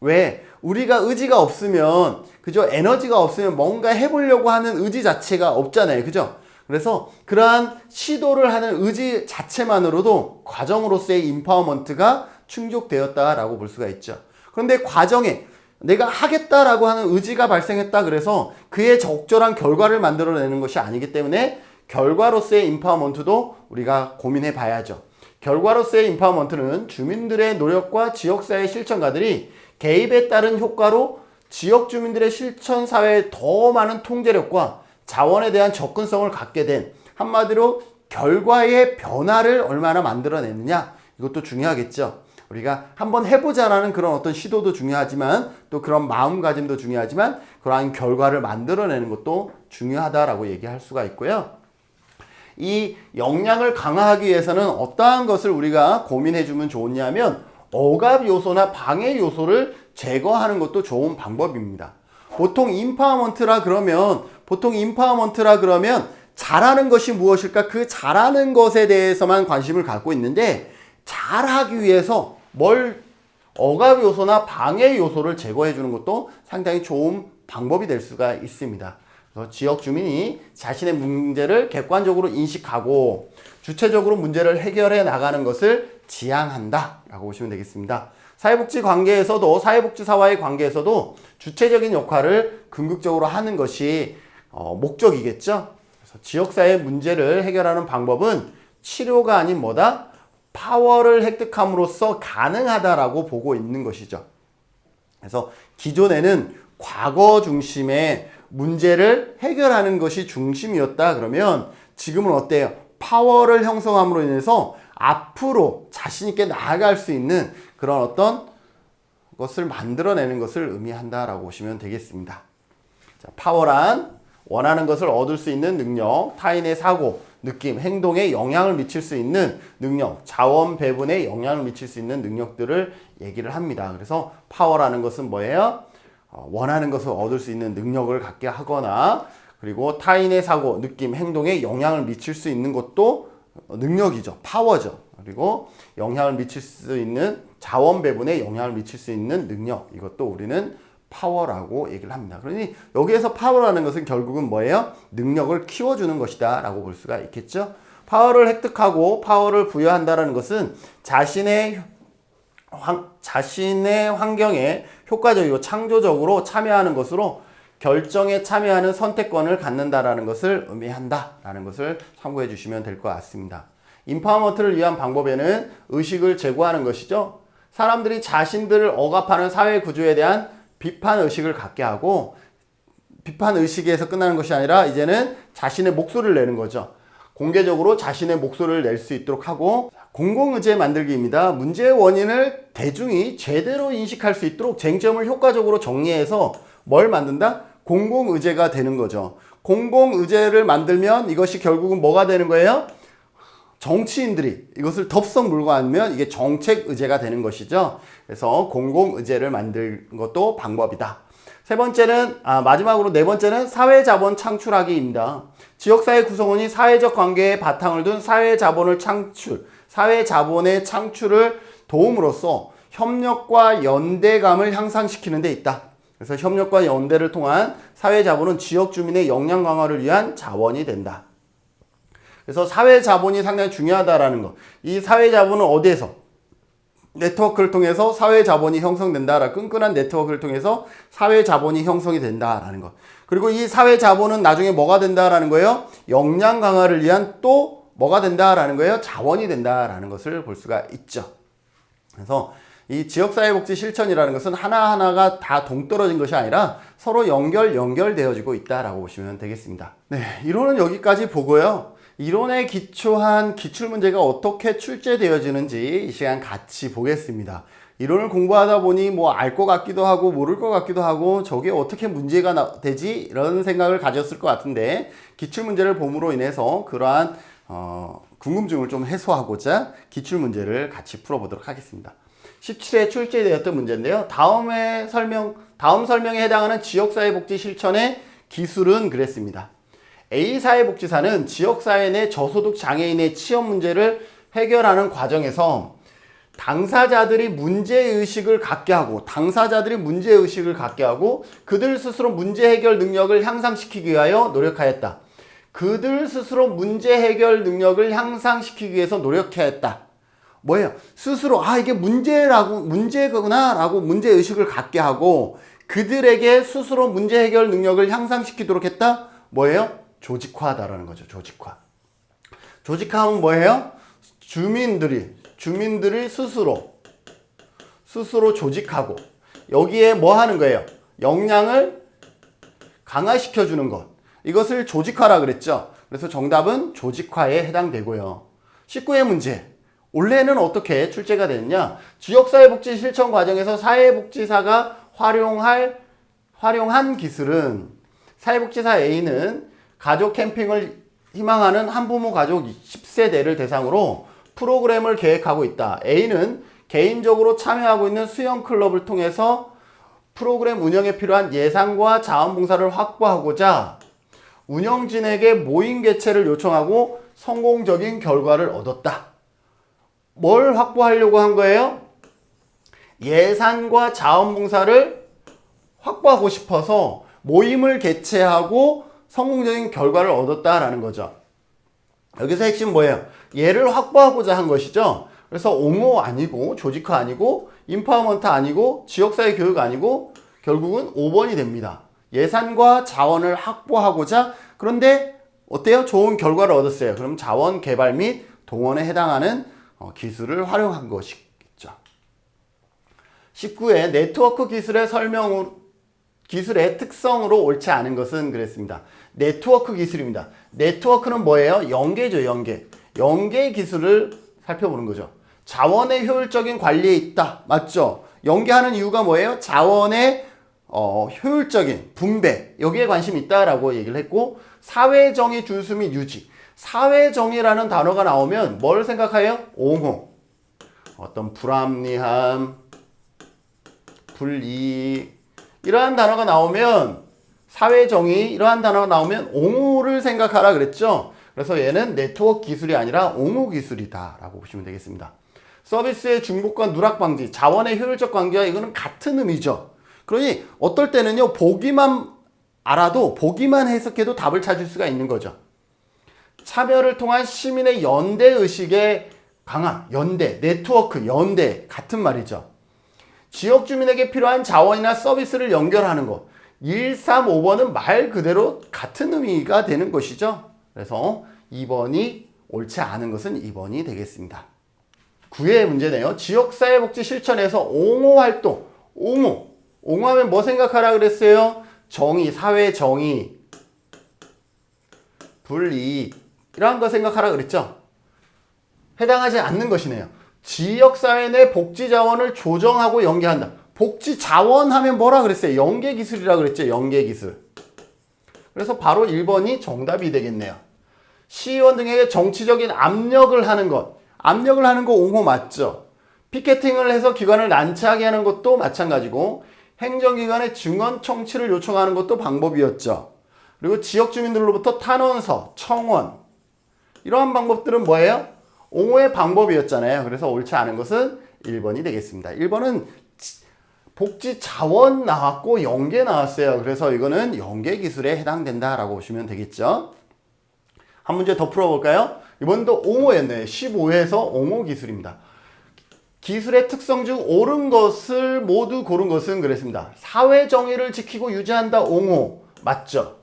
왜? 우리가 의지가 없으면, 그죠? 에너지가 없으면 뭔가 해보려고 하는 의지 자체가 없잖아요. 그죠? 그래서 그러한 시도를 하는 의지 자체만으로도 과정으로서의 인파워먼트가 충족되었다라고 볼 수가 있죠. 그런데 과정에 내가 하겠다라고 하는 의지가 발생했다 그래서 그에 적절한 결과를 만들어내는 것이 아니기 때문에 결과로서의 인파워먼트도 우리가 고민해 봐야죠. 결과로서의 인파워먼트는 주민들의 노력과 지역사회 실천가들이 개입에 따른 효과로 지역 주민들의 실천 사회에 더 많은 통제력과 자원에 대한 접근성을 갖게 된, 한마디로 결과의 변화를 얼마나 만들어내느냐, 이것도 중요하겠죠. 우리가 한번 해보자라는 그런 어떤 시도도 중요하지만 또 그런 마음가짐도 중요하지만 그러한 결과를 만들어내는 것도 중요하다라고 얘기할 수가 있고요. 이 역량을 강화하기 위해서는 어떠한 것을 우리가 고민해 주면 좋냐면 억압 요소나 방해 요소를 제거하는 것도 좋은 방법입니다. 보통 인파워먼트라 그러면 잘하는 것이 무엇일까? 그 잘하는 것에 대해서만 관심을 갖고 있는데 잘하기 위해서 억압 요소나 방해 요소를 제거해 주는 것도 상당히 좋은 방법이 될 수가 있습니다. 그래서 지역 주민이 자신의 문제를 객관적으로 인식하고 주체적으로 문제를 해결해 나가는 것을 지향한다 라고 보시면 되겠습니다. 사회복지 관계에서도, 사회복지사와의 관계에서도 주체적인 역할을 궁극적으로 하는 것이 목적이겠죠. 그래서 지역사회 문제를 해결하는 방법은 치료가 아닌 뭐다? 파워를 획득함으로써 가능하다라고 보고 있는 것이죠. 그래서 기존에는 과거 중심의 문제를 해결하는 것이 중심이었다 그러면 지금은 어때요? 파워를 형성함으로 인해서 앞으로 자신 있게 나아갈 수 있는 그런 어떤 것을 만들어내는 것을 의미한다라고 보시면 되겠습니다. 자, 파워란 원하는 것을 얻을 수 있는 능력, 타인의 사고, 느낌, 행동에 영향을 미칠 수 있는 능력, 자원 배분에 영향을 미칠 수 있는 능력들을 얘기를 합니다. 그래서 파워라는 것은 뭐예요? 원하는 것을 얻을 수 있는 능력을 갖게 하거나 그리고 타인의 사고, 느낌, 행동에 영향을 미칠 수 있는 것도 능력이죠. 파워죠. 그리고 영향을 미칠 수 있는 자원 배분에 영향을 미칠 수 있는 능력, 이것도 우리는 파워라고 얘기를 합니다. 그러니 여기에서 파워라는 것은 결국은 뭐예요? 능력을 키워주는 것이다 라고 볼 수가 있겠죠. 파워를 획득하고 파워를 부여한다는 것은 자신의 환경에 효과적이고 창조적으로 참여하는 것으로 결정에 참여하는 선택권을 갖는다라는 것을 의미한다라는 것을 참고해 주시면 될 것 같습니다. 인파워먼트를 위한 방법에는 의식을 제고하는 것이죠. 사람들이 자신들을 억압하는 사회 구조에 대한 비판 의식을 갖게 하고 비판 의식에서 끝나는 것이 아니라 이제는 자신의 목소리를 내는 거죠. 공개적으로 자신의 목소리를 낼 수 있도록 하고 공공의제 만들기입니다. 문제의 원인을 대중이 제대로 인식할 수 있도록 쟁점을 효과적으로 정리해서 뭘 만든다? 공공의제가 되는 거죠. 공공의제를 만들면 이것이 결국은 뭐가 되는 거예요? 정치인들이 이것을 덥석 물고 앉으면 이게 정책의제가 되는 것이죠. 그래서 공공의제를 만드는 것도 방법이다. 마지막으로 네 번째는 사회자본 창출하기입니다. 지역사회 구성원이 사회적 관계에 바탕을 둔 사회자본의 창출을 도움으로써 협력과 연대감을 향상시키는 데 있다. 그래서 협력과 연대를 통한 사회자본은 지역 주민의 역량 강화를 위한 자원이 된다. 그래서 사회자본이 상당히 중요하다라는 것. 이 사회자본은 어디에서? 네트워크를 통해서 사회자본이 형성된다. 끈끈한 네트워크를 통해서 사회자본이 형성이 된다라는 것. 그리고 이 사회자본은 나중에 뭐가 된다라는 거예요? 역량 강화를 위한 또 뭐가 된다라는 거예요? 자원이 된다라는 것을 볼 수가 있죠. 그래서 이 지역사회복지 실천이라는 것은 하나하나가 다 동떨어진 것이 아니라 서로 연결되어지고 있다라고 보시면 되겠습니다. 네, 이론은 여기까지 보고요. 이론에 기초한 기출문제가 어떻게 출제되어지는지 이 시간 같이 보겠습니다. 이론을 공부하다 보니 알 것 같기도 하고 모를 것 같기도 하고 저게 어떻게 문제가 되지? 이런 생각을 가졌을 것 같은데 기출문제를 봄으로 인해서 그러한 궁금증을 좀 해소하고자 기출문제를 같이 풀어보도록 하겠습니다. 17회 출제되었던 문제인데요. 다음 설명에 해당하는 지역사회복지 실천의 기술은 그랬습니다. A사회복지사는 지역사회 내 저소득 장애인의 취업 문제를 해결하는 과정에서 당사자들이 문제의식을 갖게 하고 그들 스스로 문제 해결 능력을 향상시키기 위하여 노력하였다. 그들 스스로 문제 해결 능력을 향상시키기 위해서 노력하였다. 뭐예요? 스스로 이게 문제구나 라고 문제의식을 갖게 하고 그들에게 스스로 문제 해결 능력을 향상시키도록 했다? 뭐예요? 조직화다라는 거죠. 조직화는 뭐예요? 주민들이 스스로 조직하고 여기에 뭐 하는 거예요? 역량을 강화시켜 주는 것. 이것을 조직화라 그랬죠. 그래서 정답은 조직화에 해당되고요. 19의 문제. 원래는 어떻게 출제가 됐냐? 지역사회복지 실천 과정에서 사회복지사가 활용한 기술은 사회복지사 A는 가족 캠핑을 희망하는 한부모 가족 10세대를 대상으로 프로그램을 계획하고 있다. A는 개인적으로 참여하고 있는 수영클럽을 통해서 프로그램 운영에 필요한 예산과 자원봉사를 확보하고자 운영진에게 모임 개최를 요청하고 성공적인 결과를 얻었다. 뭘 확보하려고 한 거예요? 예산과 자원봉사를 확보하고 싶어서 모임을 개최하고 성공적인 결과를 얻었다라는 거죠. 여기서 핵심 뭐예요? 얘를 확보하고자 한 것이죠. 그래서 옹호 아니고 조직화 아니고 인파워먼트 아니고 지역사회 교육 아니고 결국은 5번이 됩니다. 예산과 자원을 확보하고자. 그런데 어때요? 좋은 결과를 얻었어요. 그럼 자원 개발 및 동원에 해당하는 기술을 활용한 것이겠죠. 19회 네트워크 기술의 특성으로 옳지 않은 것은 그랬습니다. 네트워크 기술입니다. 네트워크는 뭐예요? 연계죠, 연계. 연계 기술을 살펴보는 거죠. 자원의 효율적인 관리에 있다. 맞죠? 연계하는 이유가 뭐예요? 자원의 효율적인 분배, 여기에 관심이 있다라고 얘기를 했고, 사회정의 준수 및 유지. 사회정의라는 단어가 나오면 뭘 생각해요? 옹호. 어떤 불합리함, 불이익, 이러한 단어가 나오면 사회정의, 이러한 단어가 나오면 옹호를 생각하라 그랬죠. 그래서 얘는 네트워크 기술이 아니라 옹호 기술이다 라고 보시면 되겠습니다. 서비스의 중복과 누락 방지, 자원의 효율적 관계와 이거는 같은 의미죠. 그러니 어떨 때는요, 보기만 알아도, 보기만 해석해도 답을 찾을 수가 있는 거죠. 참여를 통한 시민의 연대 의식의 강화, 연대, 네트워크, 연대, 같은 말이죠. 지역 주민에게 필요한 자원이나 서비스를 연결하는 것. 1, 3, 5번은 말 그대로 같은 의미가 되는 것이죠. 그래서 2번이 옳지 않은 것은 2번이 되겠습니다. 9회 문제네요. 지역사회복지 실천에서 옹호 활동. 옹호. 옹호하면 뭐 생각하라 그랬어요? 정의, 사회 정의, 불이익, 이러한 거 생각하라 그랬죠? 해당하지 않는 것이네요. 지역사회 내 복지자원을 조정하고 연계한다. 복지자원 하면 뭐라 그랬어요? 연계기술이라 그랬죠? 연계기술. 그래서 바로 1번이 정답이 되겠네요. 시의원 등에게 정치적인 압력을 하는 것. 압력을 하는 거 옹호 맞죠? 피켓팅을 해서 기관을 난처하게 하는 것도 마찬가지고, 행정기관의 증언 청취를 요청하는 것도 방법이었죠. 그리고 지역 주민들로부터 탄원서, 청원, 이러한 방법들은 뭐예요? 옹호의 방법이었잖아요. 그래서 옳지 않은 것은 1번이 되겠습니다. 1번은 복지 자원 나왔고 연계 나왔어요. 그래서 이거는 연계 기술에 해당된다라고 보시면 되겠죠. 한 문제 더 풀어볼까요? 이번도 옹호였네요. 15회에서 옹호 기술입니다. 기술의 특성 중 옳은 것을 모두 고른 것은 그랬습니다. 사회 정의를 지키고 유지한다. 옹호 맞죠?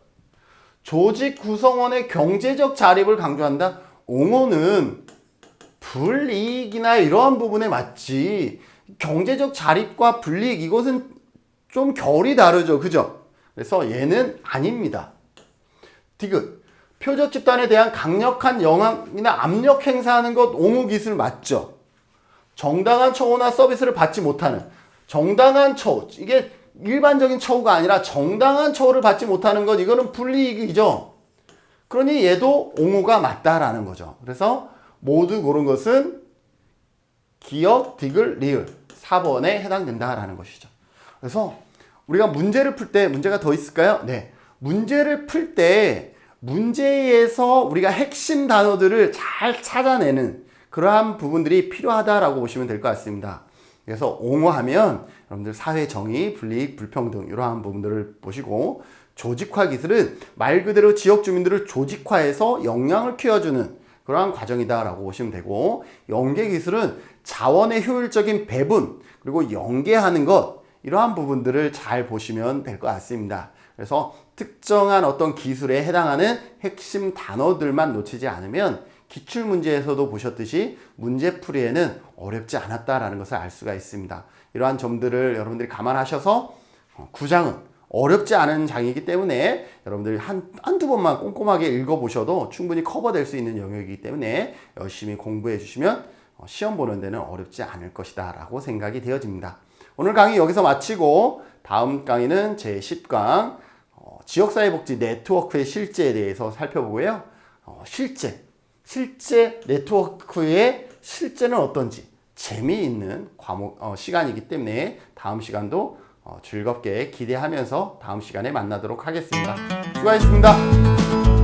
조직 구성원의 경제적 자립을 강조한다. 옹호는 불이익이나 이러한 부분에 맞지, 경제적 자립과 불이익, 이것은 좀 결이 다르죠. 그죠? 그래서 얘는 아닙니다. 디귿. 표적 집단에 대한 강력한 영향이나 압력 행사하는 것 옹호 기술 맞죠? 정당한 처우나 서비스를 받지 못하는, 정당한 처우, 이게 일반적인 처우가 아니라 정당한 처우를 받지 못하는 것, 이거는 불이익이죠. 그러니 얘도 옹호가 맞다라는 거죠. 그래서 모두 고른 것은 기역, 디귿, 리을 4번에 해당된다라는 것이죠. 그래서 우리가 문제를 풀 때, 문제가 더 있을까요? 네. 문제를 풀 때 문제에서 우리가 핵심 단어들을 잘 찾아내는 그러한 부분들이 필요하다라고 보시면 될 것 같습니다. 그래서 옹호하면 여러분들 사회정의, 불이익, 불평등 이러한 부분들을 보시고, 조직화 기술은 말 그대로 지역 주민들을 조직화해서 역량을 키워주는 그러한 과정이다라고 보시면 되고, 연계 기술은 자원의 효율적인 배분 그리고 연계하는 것, 이러한 부분들을 잘 보시면 될 것 같습니다. 그래서 특정한 어떤 기술에 해당하는 핵심 단어들만 놓치지 않으면 기출문제에서도 보셨듯이 문제풀이에는 어렵지 않았다라는 것을 알 수가 있습니다. 이러한 점들을 여러분들이 감안하셔서 9장은 어렵지 않은 장이기 때문에 여러분들이 한두 번만 꼼꼼하게 읽어보셔도 충분히 커버될 수 있는 영역이기 때문에 열심히 공부해 주시면 시험 보는 데는 어렵지 않을 것이다 라고 생각이 되어집니다. 오늘 강의 여기서 마치고 다음 강의는 제10강 지역사회복지 네트워크의 실제에 대해서 살펴보고요. 실제 네트워크의 실제는 어떤지 재미있는 시간이기 때문에 다음 시간도 즐겁게 기대하면서 다음 시간에 만나도록 하겠습니다. 수고하셨습니다.